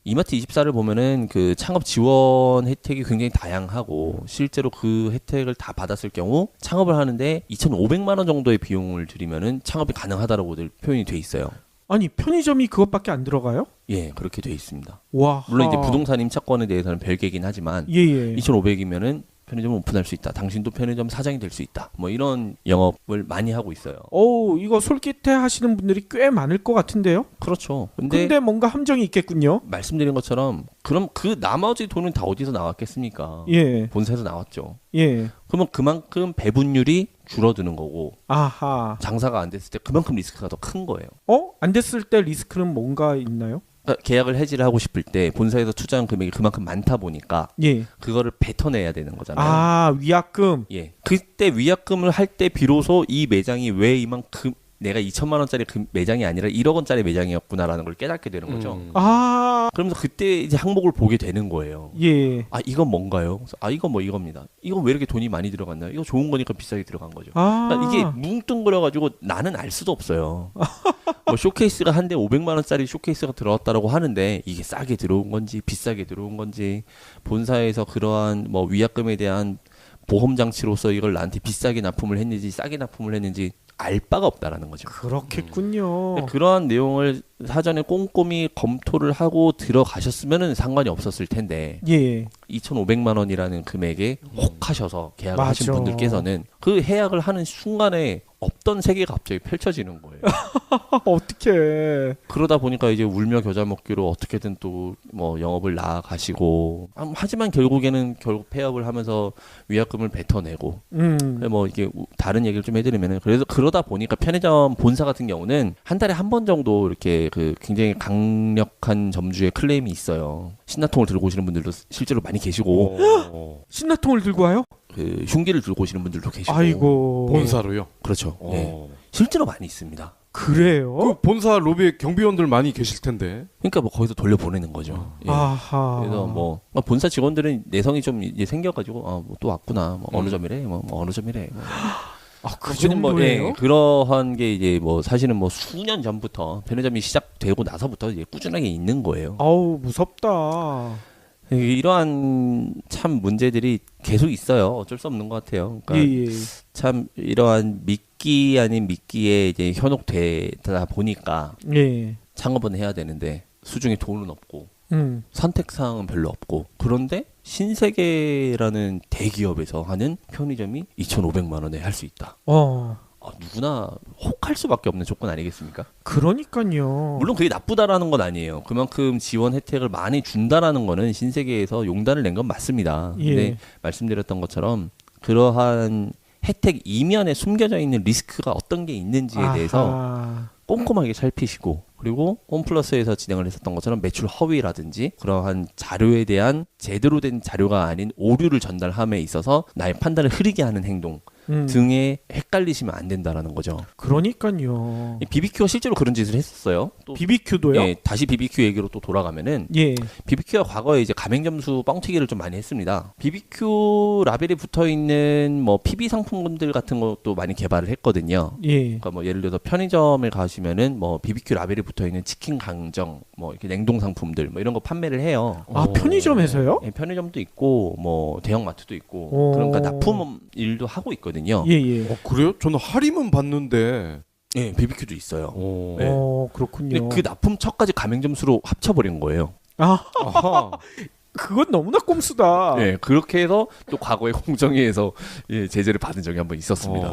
이마트 24를 보면은 그 창업 지원 혜택이 굉장히 다양하고 실제로 그 혜택을 다 받았을 경우 창업을 하는데 2,500만 원 정도의 비용을 들이면은 창업이 가능하다라고들 표현이 돼 있어요. 아니, 편의점이 그것밖에 안 들어가요? 예, 그렇게 돼 있습니다. 와. 물론 이제 부동산 임차권에 대해서는 별개긴 하지만 예예. 2,500이면은 편의점을 오픈할 수 있다. 당신도 편의점 사장이 될 수 있다. 뭐 이런 영업을 많이 하고 있어요. 이거 솔깃해 하시는 분들이 꽤 많을 것 같은데요? 그렇죠. 근데 뭔가 함정이 있겠군요. 말씀드린 것처럼 그럼 그 나머지 돈은 다 어디서 나왔겠습니까? 예. 본사에서 나왔죠. 예. 그러면 그만큼 배분율이 줄어드는 거고 아하. 장사가 안 됐을 때 그만큼 리스크가 더 큰 거예요. 안 됐을 때 리스크는 뭔가 있나요? 그러니까 계약을 해지를 하고 싶을 때 본사에서 투자한 금액이 그만큼 많다 보니까 예. 그거를 뱉어내야 되는 거잖아요. 위약금. 예. 그때 위약금을 할 때 비로소 이 매장이 왜 이만큼 내가 2천만 원짜리 그 매장이 아니라 1억 원짜리 매장이었구나라는 걸 깨닫게 되는 거죠. 그러면서 그때 이제 항목을 보게 되는 거예요. 예. 이건 뭔가요? 그래서 이건 뭐 이겁니다. 이건 왜 이렇게 돈이 많이 들어갔나요? 이거 좋은 거니까 비싸게 들어간 거죠. 그러니까 이게 뭉뚱그려가지고 나는 알 수도 없어요. 뭐 쇼케이스가 한 대 500만 원짜리 쇼케이스가 들어왔다라고 하는데 이게 싸게 들어온 건지 비싸게 들어온 건지 본사에서 그러한 뭐 위약금에 대한 보험 장치로서 이걸 나한테 비싸게 납품을 했는지 싸게 납품을 했는지 알 바가 없다라는 거죠. 그렇겠군요. 그러한 내용을 사전에 꼼꼼히 검토를 하고 들어가셨으면은 상관이 없었을 텐데 예. 2,500만 원이라는 금액에 혹하셔서 계약을 맞아. 하신 분들께서는 그 계약을 하는 순간에 없던 세계가 갑자기 펼쳐지는 거예요. 어떡해. 그러다 보니까 이제 울며 겨자 먹기로 어떻게든 또 뭐 영업을 나아가시고 하지만 결국에는 폐업을 하면서 위약금을 뱉어내고 뭐 이게 다른 얘기를 좀 해드리면은 그래서 그러다 보니까 편의점 본사 같은 경우는 한 달에 한 번 정도 이렇게 그 굉장히 강력한 점주의 클레임이 있어요. 신나통을 들고 오시는 분들도 실제로 많이 계시고 신나통을 들고 와요? 그 흉기를 들고 오시는 분들도 계시고 아이고. 본사로요? 그렇죠. 네. 실제로 많이 있습니다. 그래요? 그 본사 로비에 경비원들 많이 계실 텐데. 그러니까 뭐 거기서 돌려보내는 거죠. 예. 아하. 그래서 뭐 본사 직원들은 내성이 좀 이제 생겨가지고 뭐 또 왔구나. 뭐 어느 점이래. 뭐 어느 점이래. 뭐. 그 그는 뭐, 정도예요? 예, 그러한 게 이제 뭐 사실은 뭐 수년 전부터 편의점이 시작되고 나서부터 이제 꾸준하게 있는 거예요. 아우, 무섭다. 이러한 참 문제들이 계속 있어요. 어쩔 수 없는 것 같아요. 그러니까 예. 참 이러한 미끼 아닌 미끼에 이제 현혹되다 보니까 예. 창업은 해야 되는데 수중에 돈은 없고 선택 사항은 별로 없고 그런데 신세계라는 대기업에서 하는 편의점이 2,500만 원에 할 수 있다. 누구나 혹할 수밖에 없는 조건 아니겠습니까? 그러니까요. 물론 그게 나쁘다라는 건 아니에요. 그만큼 지원 혜택을 많이 준다라는 거는 신세계에서 용단을 낸 건 맞습니다. 예. 근데 말씀드렸던 것처럼 그러한 혜택 이면에 숨겨져 있는 리스크가 어떤 게 있는지에 대해서 꼼꼼하게 살피시고 그리고 홈플러스에서 진행을 했었던 것처럼 매출 허위라든지 그러한 자료에 대한 제대로 된 자료가 아닌 오류를 전달함에 있어서 나의 판단을 흐리게 하는 행동 등에 헷갈리시면 안 된다라는 거죠. 그러니까요. BBQ가 실제로 그런 짓을 했었어요. 또 BBQ도요? 예, 다시 BBQ 얘기로 또 돌아가면은 예. BBQ가 과거에 이제 가맹점수 뻥튀기를 좀 많이 했습니다. BBQ 라벨이 붙어 있는 뭐 PB 상품들 같은 것도 많이 개발을 했거든요. 예. 그러니까 뭐 예를 들어서 편의점에 가시면은 뭐 BBQ 라벨이 붙어 있는 치킨 강정, 뭐 이렇게 냉동 상품들 뭐 이런 거 판매를 해요. 편의점에서요? 예, 편의점도 있고 뭐 대형마트도 있고 그러니까 납품 일도 하고 있거든요. 예. 그래요? 저는 할인은 봤는데. 예, BBQ도 있어요. 네. 그렇군요. 근데 그 납품처까지 가맹점수로 합쳐버린 거예요. 아하. 그건 너무나 꼼수다. 네, 그렇게 해서 또 과거에 공정위에서 예, 제재를 받은 적이 한번 있었습니다.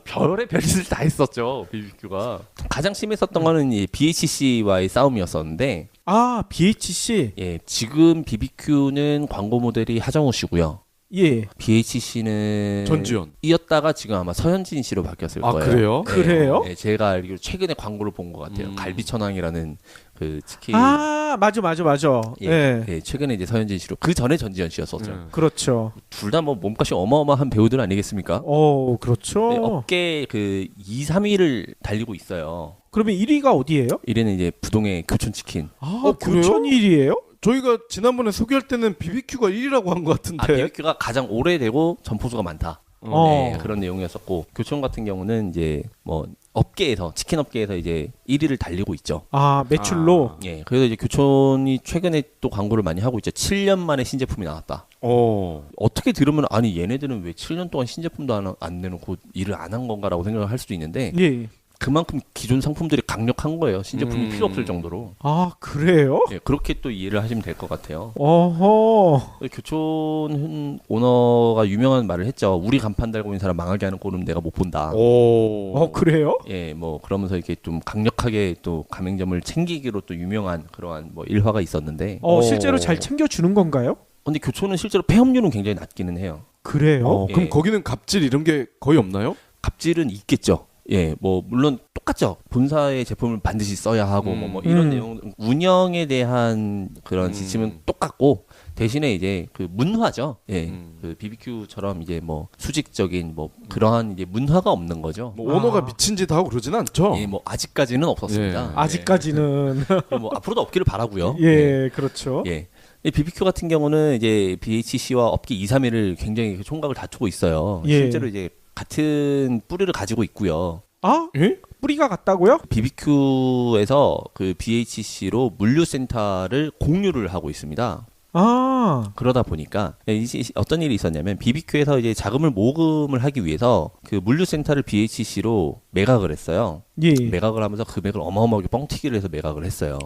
별의 별짓을 다 했었죠. BBQ가 가장 심했었던 거는 이 BHC와의 싸움이었었는데, BHC. 예, 지금 BBQ는 광고 모델이 하정우 씨고요. 예. BHC는 전지현. 이었다가 지금 아마 서현진 씨로 바뀌었을 거예요. 그래요? 네, 그래요? 네, 제가 알기로 최근에 광고를 본 것 같아요. 갈비천왕이라는 그 치킨. 맞아. 예, 예. 예, 최근에 이제 서현진 씨로, 그 전에 전지현 씨였었죠. 그렇죠. 둘 다 뭐 몸값이 어마어마한 배우들 아니겠습니까? 그렇죠. 네, 업계 그 2, 3위를 달리고 있어요. 그러면 1위가 어디예요? 1위는 이제 부동의 교촌치킨. 그래요? 교촌 1위예요? 저희가 지난번에 소개할 때는 BBQ가 1위라고 한 것 같은데. BBQ가 가장 오래되고 점포수가 많다. 네, 그런 내용이었었고, 교촌 같은 경우는 이제 뭐 업계에서, 치킨 업계에서 이제 1위를 달리고 있죠. 매출로. 예, 그래서 이제 교촌이 최근에 또 광고를 많이 하고 있죠. 7년 만에 신제품이 나왔다. 어떻게 들으면 아니 얘네들은 왜 7년 동안 신제품도 안 내놓고 일을 안 한 건가라고 생각을 할 수도 있는데, 예. 그만큼 기존 상품들이 강력한 거예요. 신제품이 필요 없을 정도로. 그래요? 예, 그렇게 또 이해를 하시면 될 것 같아요. 어허. 교촌 오너가 유명한 말을 했죠. 우리 간판 달고 있는 사람 망하게 하는 꼴은 내가 못 본다. 그래요? 예, 뭐 그러면서 이렇게 좀 강력하게 또 가맹점을 챙기기로 또 유명한 그러한 뭐 일화가 있었는데. 실제로 잘 챙겨주는 건가요? 근데 교촌은 실제로 폐업률은 굉장히 낮기는 해요. 그래요? 그럼 예. 거기는 갑질 이런 게 거의 없나요? 갑질은 있겠죠. 예, 뭐 물론 똑같죠. 본사의 제품을 반드시 써야 하고 뭐 이런 내용, 운영에 대한 그런 지침은 똑같고, 대신에 이제 그 문화죠. 예, 그 BBQ처럼 이제 뭐 수직적인 뭐 그러한 이제 문화가 없는 거죠. 뭐 오너가 미친 짓 하고 그러진 않죠. 예, 뭐 아직까지는 없었습니다. 예. 아직까지는. 뭐 앞으로도 없기를 바라고요. 예, 그렇죠. 예. BBQ 같은 경우는 이제 BHC와 업계 2, 3위를 굉장히 총각을 다투고 있어요. 예. 실제로 이제 같은 뿌리를 가지고 있고요. 예? 뿌리가 같다고요? BBQ에서 그 BHC로 물류센터를 공유를 하고 있습니다. 그러다 보니까 이제 어떤 일이 있었냐면, BBQ에서 이제 자금을 모금을 하기 위해서 그 물류센터를 BHC로 매각을 했어요. 예. 매각을 하면서 금액을 어마어마하게 뻥튀기를 해서 매각을 했어요.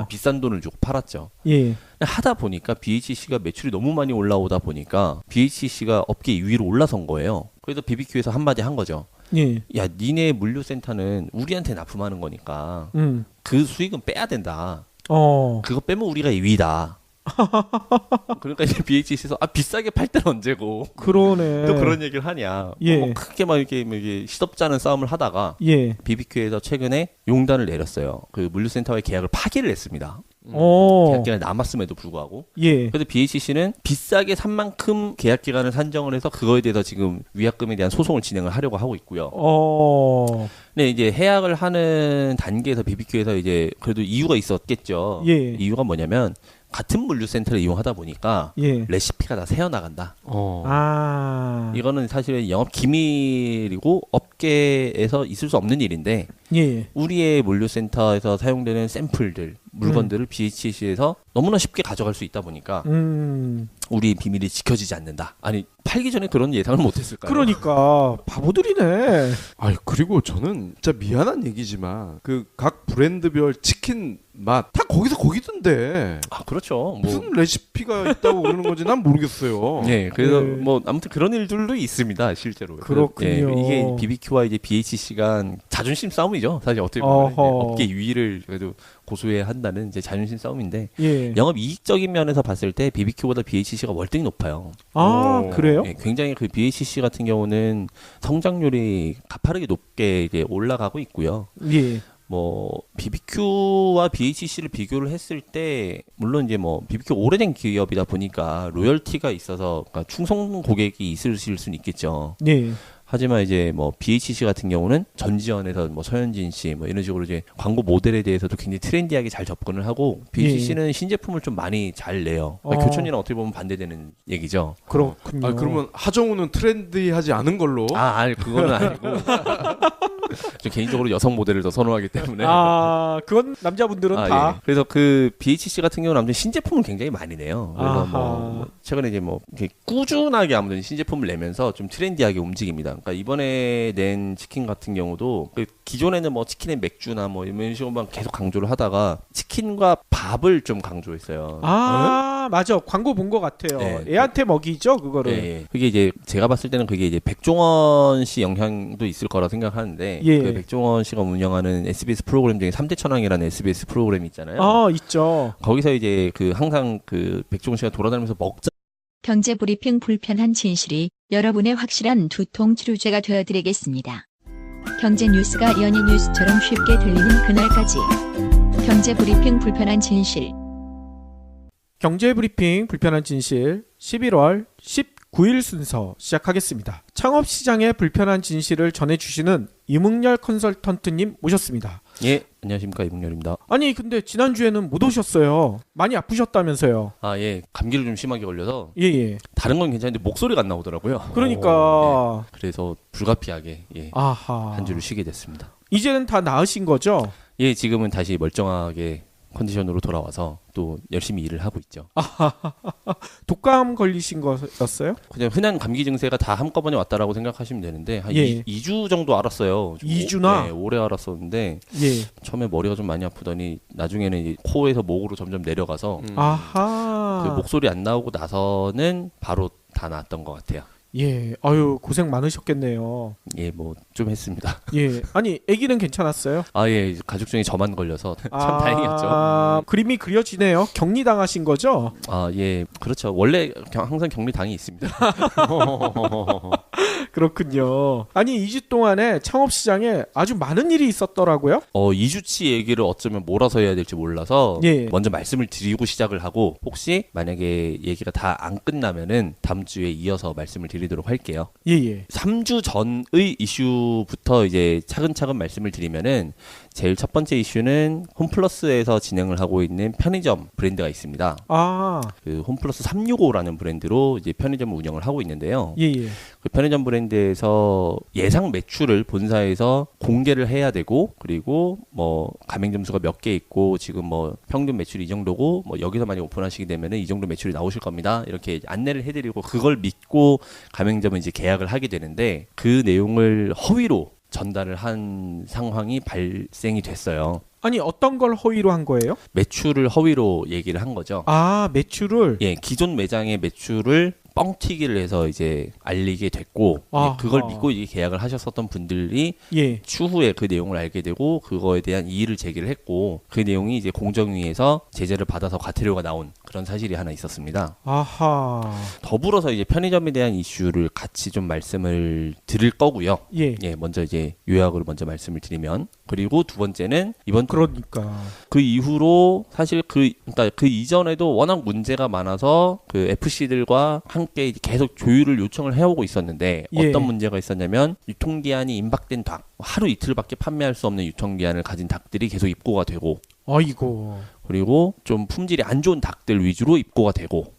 비싼 돈을 주고 팔았죠. 예. 하다 보니까 BHC가 매출이 너무 많이 올라오다 보니까 BHC가 업계 2위로 올라선 거예요. 그래서 BBQ에서 한마디 한 거죠. 예. 야, 니네 물류센터는 우리한테 납품하는 거니까 그 수익은 빼야 된다. 그거 빼면 우리가 2위다. 그러니까 이제 BHC에서 비싸게 팔 때는 언제고 그러네. 또 그런 얘기를 하냐. 예. 뭐 크게 막 이렇게 시덥지 않은 싸움을 하다가 예. BBQ에서 최근에 용단을 내렸어요. 그 물류센터와의 계약을 파기를 했습니다. 계약 기간이 남았음에도 불구하고. 예. 그래서 BHC는 비싸게 산 만큼 계약 기간을 산정을 해서 그거에 대해서 지금 위약금에 대한 소송을 진행을 하려고 하고 있고요. 근데 이제 해약을 하는 단계에서 BBQ에서 이제 그래도 이유가 있었겠죠. 예. 이유가 뭐냐면, 같은 물류센터를 이용하다 보니까 예. 레시피가 다 새어나간다. 이거는 사실은 영업 기밀이고 업계에서 있을 수 없는 일인데, 예. 우리의 물류센터에서 사용되는 샘플들, 물건들을 BHC에서 너무나 쉽게 가져갈 수 있다 보니까 우리 비밀이 지켜지지 않는다. 아니, 팔기 전에 그런 예상을 못했을까요? 그러니까 바보들이네. 그리고 저는 진짜 미안한 얘기지만 그 각 브랜드별 치킨 맛 다 거기서 거기던데. 그렇죠. 무슨 레시피가 있다고 그러는 건지 난 모르겠어요. 네, 그래서 네. 뭐 아무튼 그런 일들도 있습니다, 실제로. 그렇군요. 이게 BBQ와 이제 BHC가 자존심 싸움이죠. 사실 어떻게 보면 이제 업계 2위를 그래도 고수해야 한다는 이제 자존심 싸움인데, 예. 영업 이익적인 면에서 봤을 때 BBQ보다 BHC가 월등히 높아요. 그래요? 네, 굉장히 그 BHC 같은 경우는 성장률이 가파르게 높게 이제 올라가고 있고요. 예. 뭐 BBQ와 BHC를 비교를 했을 때, 물론 이제 뭐 BBQ 오래된 기업이다 보니까 로열티가 있어서 그러니까 충성 고객이 있으실 수는 있겠죠. 예. 하지만 이제 뭐 BHC 같은 경우는 전지현에서 뭐 서현진 씨 뭐 이런 식으로 이제 광고 모델에 대해서도 굉장히 트렌디하게 잘 접근을 하고, BHC는 신제품을 좀 많이 잘 내요. 그러니까 교촌이랑 어떻게 보면 반대되는 얘기죠. 그렇군요. 그러면 하정우는 트렌디하지 않은 걸로. 아니 그거는 아니고. 저 개인적으로 여성 모델을 더 선호하기 때문에. 아, 그건 남자분들은 다. 예. 그래서 그 BHC 같은 경우는 아무튼 신제품을 굉장히 많이 내요. 그래서 아하. 뭐 최근에 이제 뭐 이렇게 꾸준하게 아무튼 신제품을 내면서 좀 트렌디하게 움직입니다. 그러니까 이번에 낸 치킨 같은 경우도 그 기존에는 뭐 치킨에 맥주나 뭐 이런 식으로만 계속 강조를 하다가 치킨과 밥을 좀 강조했어요. 아, 맞아. 광고 본 것 같아요. 네. 애한테 먹이죠, 그거를. 예. 그게 이제 제가 봤을 때는 그게 이제 백종원 씨 영향도 있을 거라 생각하는데 예. 그 백종원 씨가 운영하는 SBS 프로그램 중에 3대 천왕이라는 SBS 프로그램이 있잖아요. 아, 있죠. 거기서 이제 그 항상 그 백종원 씨가 돌아다니면서 먹자. 경제 브리핑 불편한 진실이 여러분의 확실한 두통 치료제가 되어드리겠습니다. 경제 뉴스가 연예 뉴스처럼 쉽게 들리는 그날까지. 경제 브리핑 불편한 진실. 경제 브리핑 불편한 진실 11월 19일 순서 시작하겠습니다. 창업 시장의 불편한 진실을 전해주시는 이문열 컨설턴트님 모셨습니다. 예, 안녕하십니까 이문열입니다. 아니 근데 지난주에는 못 오셨어요. 많이 아프셨다면서요. 아, 예, 감기를 좀 심하게 걸려서 예예. 다른 건 괜찮은데 목소리가 안 나오더라고요. 그러니까. 예, 그래서 불가피하게 아하. 한 주를 쉬게 됐습니다. 이제는 다 나으신 거죠? 예, 지금은 다시 멀쩡하게 컨디션으로 돌아와서 또 열심히 일을 하고 있죠. 독감 걸리신 거였어요? 그냥 흔한 감기 증세가 다 한꺼번에 왔다라고 생각하시면 되는데 한 예. 2주 정도 알았어요. 좀 2주나? 네, 오래 알았었는데 예. 처음에 머리가 좀 많이 아프더니 나중에는 이제 코에서 목으로 점점 내려가서 아하. 그 목소리 안 나오고 나서는 바로 다 나았던 것 같아요. 예. 아유 고생 많으셨겠네요. 예, 뭐 좀 했습니다. 예. 아니 아기는 괜찮았어요? 아, 예, 가족 중에 저만 걸려서 참 아, 다행이었죠. 그림이 그려지네요. 격리 당하신 거죠? 아, 예, 그렇죠. 원래 항상 격리 당이 있습니다. 그렇군요. 아니 2주 동안에 창업 시장에 아주 많은 일이 있었더라고요. 2주치 얘기를 어쩌면 몰아서 해야 될지 몰라서 예. 먼저 말씀을 드리고 시작을 하고 혹시 만약에 얘기가 다 안 끝나면은 다음 주에 이어서 말씀을 드리도록 할게요. 예예. 3주 전의 이슈부터 이제 차근차근 말씀을 드리면은 제일 첫 번째 이슈는 홈플러스에서 진행을 하고 있는 편의점 브랜드가 있습니다. 아 그 홈플러스 365라는 브랜드로 이제 편의점을 운영을 하고 있는데요. 예예. 그 편의점 브랜드에서 예상 매출을 본사에서 공개를 해야 되고 그리고 뭐 가맹 점수가 몇 개 있고 지금 뭐 평균 매출이 이 정도고 뭐 여기서 많이 오픈하시게 되면은 이 정도 매출이 나오실 겁니다. 이렇게 안내를 해드리고 그걸 믿고 가맹점은 이제 계약을 하게 되는데 그 내용을 허위로 전달을 한 상황이 발생이 됐어요. 아니 어떤 걸 허위로 한 거예요? 매출을 허위로 얘기를 한 거죠. 아 매출을. 예, 기존 매장의 매출을 뻥튀기를 해서 이제 알리게 됐고 아하. 그걸 믿고 이제 계약을 하셨었던 분들이 예. 추후에 그 내용을 알게 되고 그거에 대한 이의를 제기를 했고 그 내용이 이제 공정위에서 제재를 받아서 과태료가 나온 그런 사실이 하나 있었습니다. 아하. 더불어서 이제 편의점에 대한 이슈를 같이 좀 말씀을 드릴 거고요. 예. 예, 먼저 이제 요약으로 먼저 말씀을 드리면 그리고 두 번째는 이번 그러니까. 그 이후로 사실 그러니까 그 이전에도 워낙 문제가 많아서 그 FC들과 함께 이제 계속 조율을 요청을 해오고 있었는데 예. 어떤 문제가 있었냐면 유통기한이 임박된 닭 하루 이틀밖에 판매할 수 없는 유통기한을 가진 닭들이 계속 입고가 되고 아이고. 그리고 좀 품질이 안 좋은 닭들 위주로 입고가 되고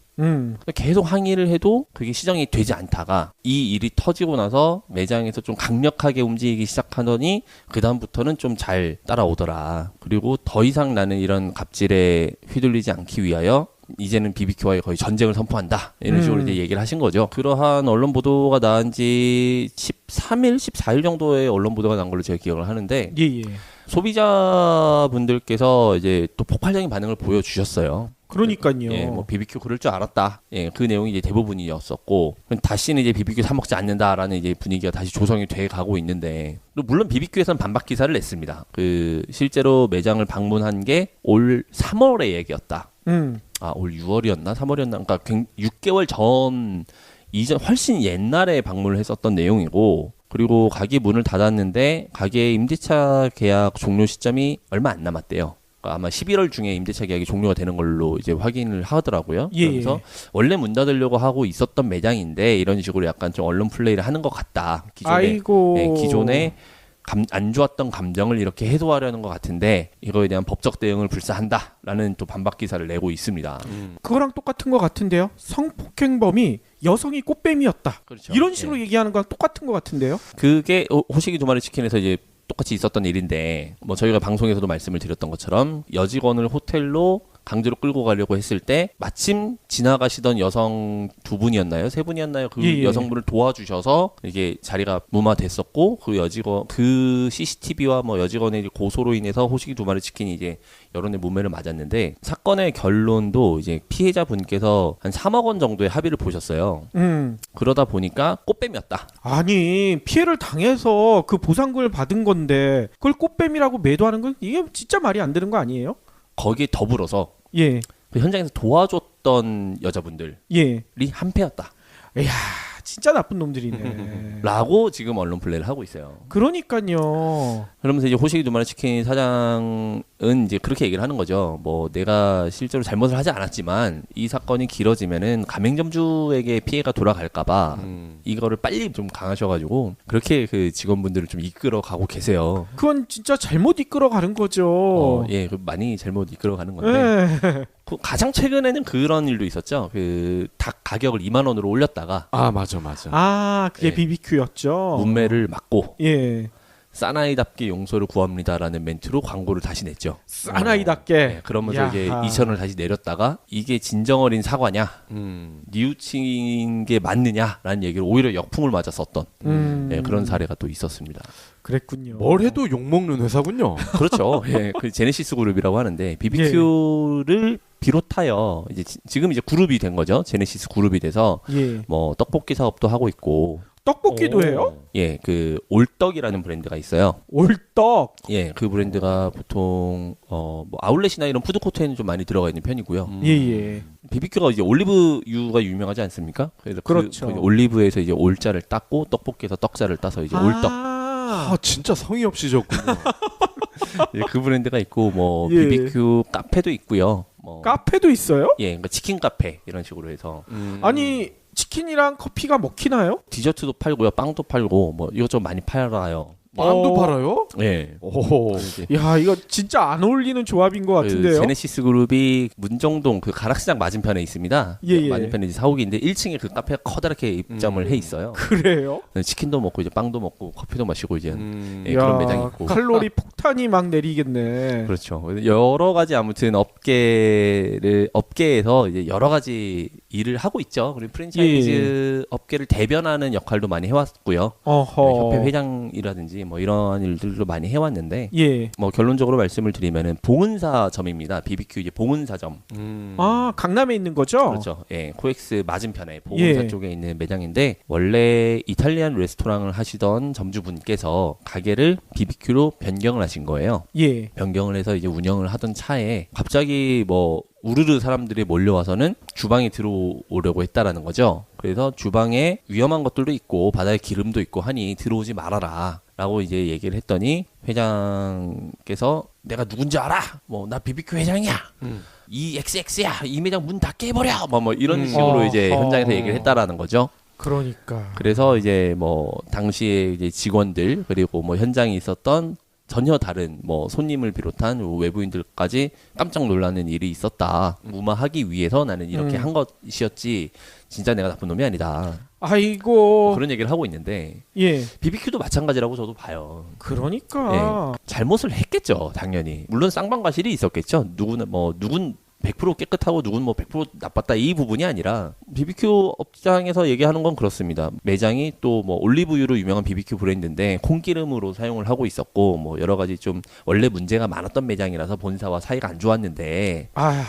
계속 항의를 해도 그게 시정이 되지 않다가 이 일이 터지고 나서 매장에서 좀 강력하게 움직이기 시작하더니 그 다음부터는 좀 잘 따라오더라. 그리고 더 이상 나는 이런 갑질에 휘둘리지 않기 위하여 이제는 BBQ와의 거의 전쟁을 선포한다. 이런 식으로 이제 얘기를 하신 거죠. 그러한 언론 보도가 나온 지 13일, 14일 정도의 언론 보도가 난 걸로 제가 기억을 하는데 예예. 소비자분들께서 이제 또 폭발적인 반응을 보여주셨어요. 그러니까요. 예, 뭐 BBQ 그럴 줄 알았다. 예, 그 내용이 이제 대부분이었었고 다시는 이제 BBQ 사 먹지 않는다라는 이제 분위기가 다시 조성이 돼 가고 있는데 물론 BBQ에서는 반박 기사를 냈습니다. 그 실제로 매장을 방문한 게 올 3월의 얘기였다. 올 6월이었나 3월이었나 그러니까 6개월 전 이전 훨씬 옛날에 방문을 했었던 내용이고 그리고 가게 문을 닫았는데 가게 임대차 계약 종료 시점이 얼마 안 남았대요. 아마 11월 중에 임대차 계약이 종료가 되는 걸로 이제 확인을 하더라고요. 예. 그래서 원래 문 닫으려고 하고 있었던 매장인데 이런 식으로 약간 좀 언론 플레이를 하는 것 같다. 아이고. 예, 기존에 안 좋았던 감정을 이렇게 해소하려는 것 같은데 이거에 대한 법적 대응을 불사한다라는 또 반박 기사를 내고 있습니다. 그거랑 똑같은 것 같은데요. 성폭행범이 여성이 꽃뱀이었다. 그렇죠. 이런 식으로 예. 얘기하는 거랑 똑같은 것 같은데요. 그게 호식이 두 마리 치킨에서 이제 똑같이 있었던 일인데 뭐 저희가 방송에서도 말씀을 드렸던 것처럼 여직원을 호텔로 강제로 끌고 가려고 했을 때 마침 지나가시던 여성 두 분이었나요? 세 분이었나요? 그 예. 여성분을 도와주셔서 이게 자리가 무마됐었고 그 여직원 그 CCTV와 뭐 여직원의 고소로 인해서 호식이 두 마리 치킨이 이제 여론의 문매를 맞았는데 사건의 결론도 이제 피해자 분께서 한 3억 원 정도의 합의를 보셨어요. 그러다 보니까 꽃뱀이었다. 아니 피해를 당해서 그 보상금을 받은 건데 그걸 꽃뱀이라고 매도하는 건 이게 진짜 말이 안 되는 거 아니에요? 거기에 더불어서 예, 그 현장에서 도와줬던 여자분들이 예. 한패였다. 이야, 진짜 나쁜 놈들이네. 라고 지금 언론 플레이를 하고 있어요. 그러니까요. 그러면서 이제 호식이 두 마리 치킨 사장은 이제 그렇게 얘기를 하는 거죠. 뭐 내가 실제로 잘못을 하지 않았지만 이 사건이 길어지면은 가맹점주에게 피해가 돌아갈까봐 이거를 빨리 좀 강하셔가지고 그렇게 그 직원분들을 좀 이끌어 가고 계세요. 그건 진짜 잘못 이끌어가는 거죠. 예, 그 많이 잘못 이끌어 가는 건데 예. 그 가장 최근에는 그런 일도 있었죠. 그 닭 가격을 2만 원으로 올렸다가 아 맞아. 아, 그게 예. BBQ였죠. 문매를 막고 예. 사나이답게 용서를 구합니다라는 멘트로 광고를 다시 냈죠. 사나이답게. 네, 그러면서 야하. 이제 2천을 다시 내렸다가 이게 진정어린 사과냐 뉘우친 게 맞느냐라는 얘기를 오히려 역풍을 맞아 썼던 예, 그런 사례가 또 있었습니다. 그랬군요. 뭘 해도 욕 먹는 회사군요. 그렇죠. 예, 그 제네시스 그룹이라고 하는데 BBQ를 비롯하여 이제 지금 이제 그룹이 된 거죠. 제네시스 그룹이 돼서 예. 뭐 떡볶이 사업도 하고 있고 떡볶이도 해요? 예, 그 올떡이라는 브랜드가 있어요. 올떡. 예, 그 브랜드가 보통 뭐 아울렛이나 이런 푸드코트에는 좀 많이 들어가 있는 편이고요. 예예. BBQ가 이제 올리브유가 유명하지 않습니까? 그래서 그렇죠. 그 올리브에서 이제 올자를 땄고 떡볶이에서 떡자를 따서 이제 올떡. 아 진짜 성의 없이 적군요. 예, 그 브랜드가 있고 뭐 예. BBQ 카페도 있고요. 뭐 카페도 있어요? 예, 그러니까 치킨 카페 이런 식으로 해서 아니 치킨이랑 커피가 먹히나요? 디저트도 팔고요, 빵도 팔고 뭐 이것저것 많이 팔아요. 빵도 팔아요? 예. 오. 이제 야, 이거 진짜 안 어울리는 조합인 것 그 같은데요. 제네시스 그룹이 문정동 그 가락시장 맞은편에 있습니다. 예, 예. 맞은편에 이제 사옥인데 1층에 그 카페가 커다랗게 입점을 해 있어요. 그래요? 치킨도 먹고 이제 빵도 먹고 커피도 마시고 이제 예, 야, 그런 매장이 있고. 칼로리 폭탄이 막 내리겠네. 그렇죠. 여러 가지 아무튼 업계에서 이제 여러 가지 일을 하고 있죠. 그리고 프랜차이즈 업계를 대변하는 역할도 많이 해왔고요. 어허. 네, 협회 회장이라든지 뭐 이러한 일들도 많이 해왔는데 예. 뭐 결론적으로 말씀을 드리면은 봉은사점입니다. BBQ 이제 봉은사점. 아, 강남에 있는 거죠? 그렇죠. 예, 코엑스 맞은편에 봉은사 예. 쪽에 있는 매장인데 원래 이탈리안 레스토랑을 하시던 점주분께서 가게를 BBQ로 변경을 하신 거예요. 예. 변경을 해서 이제 운영을 하던 차에 갑자기 뭐 우르르 사람들이 몰려와서는 주방에 들어오려고 했다라는 거죠. 그래서 주방에 위험한 것들도 있고 바다에 기름도 있고 하니 들어오지 말아라 라고 이제 얘기를 했더니 회장께서 내가 누군지 알아? 뭐 나 BBQ 회장이야. 이 XX야. 이 매장 문 다 깨버려. 뭐 이런 식으로 이제 현장에서 얘기를 했다라는 거죠. 그러니까. 그래서 이제 뭐 당시에 이제 직원들 그리고 뭐 현장에 있었던 전혀 다른 뭐 손님을 비롯한 외부인들까지 깜짝 놀라는 일이 있었다. 무마하기 위해서 나는 이렇게 한 것이었지. 진짜 내가 나쁜 놈이 아니다. 아이고. 그런 얘기를 하고 있는데 예. BBQ도 마찬가지라고 저도 봐요. 그러니까. 잘못을 했겠죠, 당연히. 물론 쌍방과실이 있었겠죠. 누군 100% 깨끗하고 누군 뭐 100% 나빴다 이 부분이 아니라 BBQ 업장에서 얘기하는 건 그렇습니다. 매장이 또 뭐 올리브유로 유명한 BBQ 브랜드인데 콩기름으로 사용을 하고 있었고 뭐 여러 가지 좀 원래 문제가 많았던 매장이라서 본사와 사이가 안 좋았는데 아,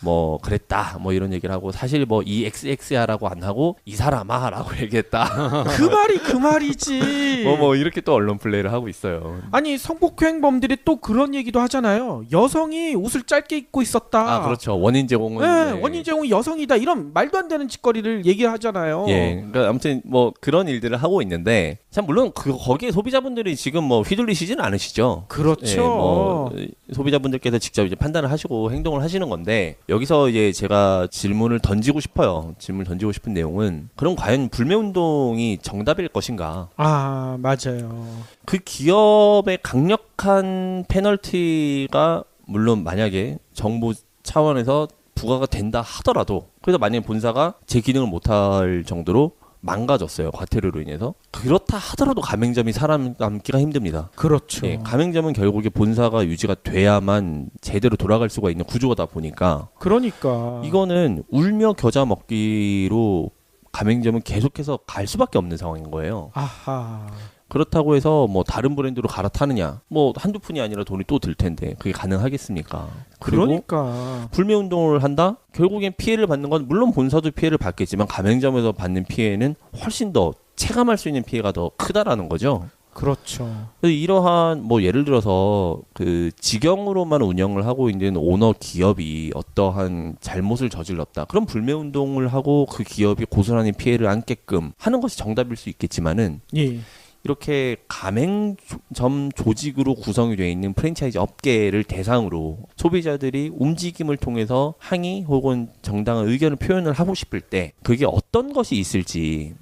뭐 그랬다 뭐 이런 얘기를 하고 사실 뭐 이 XX야라고 안 하고 이 사람아라고 얘기했다. 그 말이 그 말이지. 뭐 이렇게 또 언론 플레이를 하고 있어요. 아니 성폭행범들이 또 그런 얘기도 하잖아요. 여성이 옷을 짧게 입고 있었다. 아 그렇죠. 원인 제공은 네, 원인 제공이 여성이다. 이런 말도 안 되는 짓거리를 얘기하잖아요. 예, 그러니까 아무튼 뭐 그런 일들을 하고 있는데 참 물론 거기에 소비자분들이 지금 뭐 휘둘리시지는 않으시죠. 그렇죠. 예, 뭐 소비자분들께서 직접 이제 판단을 하시고 행동을 하시는 건데 여기서 이제 제가 질문을 던지고 싶어요. 질문을 던지고 싶은 내용은 그럼 과연 불매운동이 정답일 것인가? 아, 맞아요. 그 기업의 강력한 페널티가 물론 만약에 정부 차원에서 부과가 된다 하더라도 그래서 만약에 본사가 제 기능을 못할 정도로 망가졌어요. 과태료로 인해서. 그렇다 하더라도 가맹점이 살아남기가 힘듭니다. 그렇죠. 예, 가맹점은 결국에 본사가 유지가 돼야만 제대로 돌아갈 수가 있는 구조다 보니까 그러니까 이거는 울며 겨자 먹기로 가맹점은 계속해서 갈 수밖에 없는 상황인 거예요. 아하. 그렇다고 해서 뭐 다른 브랜드로 갈아타느냐, 뭐 한두 푼이 아니라 돈이 또 들 텐데 그게 가능하겠습니까? 그리고 그러니까 불매 운동을 한다? 결국엔 피해를 받는 건 물론 본사도 피해를 받겠지만 가맹점에서 받는 피해는 훨씬 더 체감할 수 있는 피해가 더 크다라는 거죠. 그렇죠. 그래서 이러한 뭐 예를 들어서 그 직영으로만 운영을 하고 있는 오너 기업이 어떠한 잘못을 저질렀다. 그럼 불매 운동을 하고 그 기업이 고스란히 피해를 안게끔 하는 것이 정답일 수 있겠지만은 예. 이렇게 가맹점 조직으로 구성이 되어 있는 프랜차이즈 업계를 대상으로 소비자들이 움직임을 통해서 항의 혹은 정당한 의견을 표현을 하고 싶을 때 그게 어떤 것이 있을지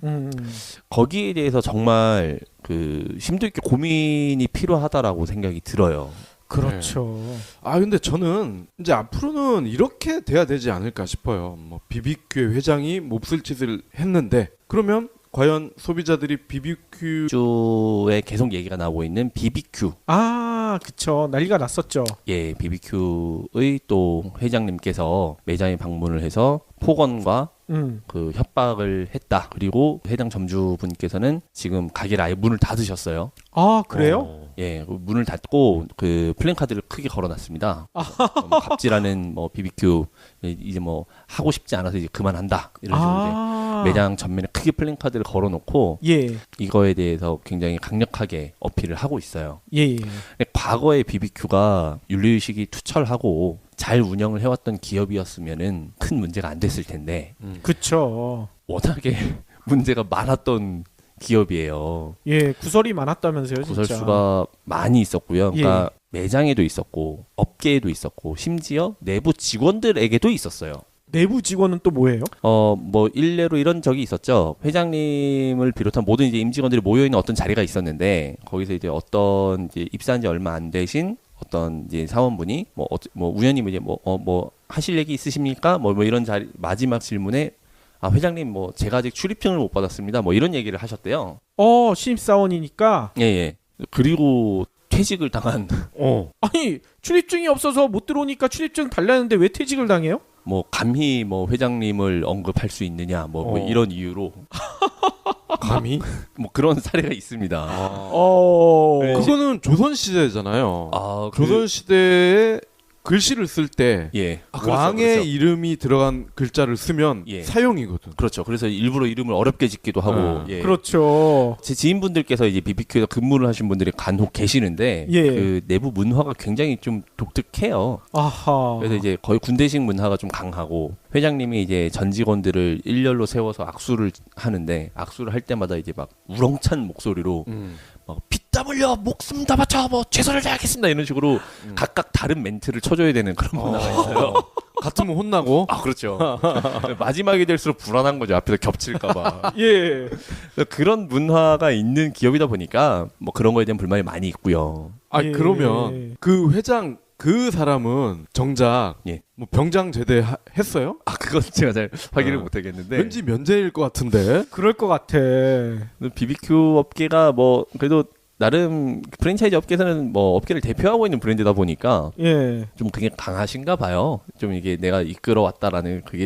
거기에 대해서 정말 그 심도 있게 고민이 필요하다라고 생각이 들어요. 그렇죠. 아 근데 저는 이제 앞으로는 이렇게 돼야 되지 않을까 싶어요. 뭐 BBQ의 회장이 몹쓸 짓을 했는데 그러면 과연 소비자들이 BBQ 주에 계속 얘기가 나오고 있는 BBQ. 아, 그쵸. 난리가 났었죠. 예, BBQ의 또 회장님께서 매장에 방문을 해서 폭언과 그 협박을 했다. 그리고 해당 점주분께서는 지금 가게를 아예 문을 닫으셨어요. 아, 그래요? 예, 문을 닫고 그 플랜카드를 크게 걸어놨습니다. 갑질하는 뭐 BBQ 이제 뭐 하고 싶지 않아서 이제 그만한다. 이런 식으로 이제 매장 전면에 크게 플랜카드를 걸어놓고 예. 이거에 대해서 굉장히 강력하게 어필을 하고 있어요. 예. 근데 과거에 BBQ가 윤리의식이 투철하고 잘 운영을 해왔던 기업이었으면은 큰 문제가 안 됐을 텐데 그쵸. 워낙에 문제가 많았던 기업이에요. 예, 구설이 많았다면서요, 진짜. 구설수가 많이 있었고요. 그러니까 매장에도 있었고 업계에도 있었고 심지어 내부 직원들에게도 있었어요. 내부 직원은 또 뭐예요? 뭐 일례로 이런 적이 있었죠. 회장님을 비롯한 모든 이제 임직원들이 모여 있는 어떤 자리가 있었는데 거기서 이제 어떤 이제 입사한 지 얼마 안 되신 어떤 이제 사원분이 뭐 우연히 이제 뭐 하실 얘기 있으십니까? 뭐 이런 자리 마지막 질문에 아 회장님 뭐 제가 아직 출입증을 못 받았습니다. 뭐 이런 얘기를 하셨대요. 신입사원이니까. 예. 그리고 퇴직을 당한. 아니, 출입증이 없어서 못 들어오니까 출입증 달라는데 왜 퇴직을 당해요? 뭐 감히 뭐 회장님을 언급할 수 있느냐 뭐 이런 이유로 감히 뭐 그런 사례가 있습니다. 네. 그거는 조선 시대잖아요. 그 조선 시대에 글씨를 쓸 때 예. 왕의 그렇죠. 이름이 들어간 글자를 쓰면 예. 사형이거든. 그렇죠. 그래서 일부러 이름을 어렵게 짓기도 하고. 예. 그렇죠. 제 지인분들께서 이제 BBQ에서 근무를 하신 분들이 간혹 계시는데 예. 그 내부 문화가 굉장히 좀 독특해요. 아하. 그래서 이제 거의 군대식 문화가 좀 강하고 회장님이 이제 전 직원들을 일렬로 세워서 악수를 하는데 악수를 할 때마다 이제 막 우렁찬 목소리로 막 피땀 흘려 목숨 다 바쳐 뭐 최선을 다하겠습니다 이런 식으로 각각 다른 멘트를 쳐줘야 되는 그런 문화가 있어요. 같으면 혼나고. 아 그렇죠. 마지막이 될수록 불안한 거죠. 앞에서 겹칠까봐. 예. 그런 문화가 있는 기업이다 보니까 뭐 그런 거에 대한 불만이 많이 있고요. 아 예. 그러면 그 회장 그 사람은 정작 예. 뭐 병장 제대했어요? 아 그건 제가 잘 확인을 못하겠는데 왠지 면제일 것 같은데. 그럴 것 같아. BBQ 업계가 뭐 그래도 나름 프랜차이즈 업계에서는 뭐 업계를 대표하고 있는 브랜드다 보니까 예. 좀 그게 강하신가 봐요. 좀 이게 내가 이끌어 왔다라는 그게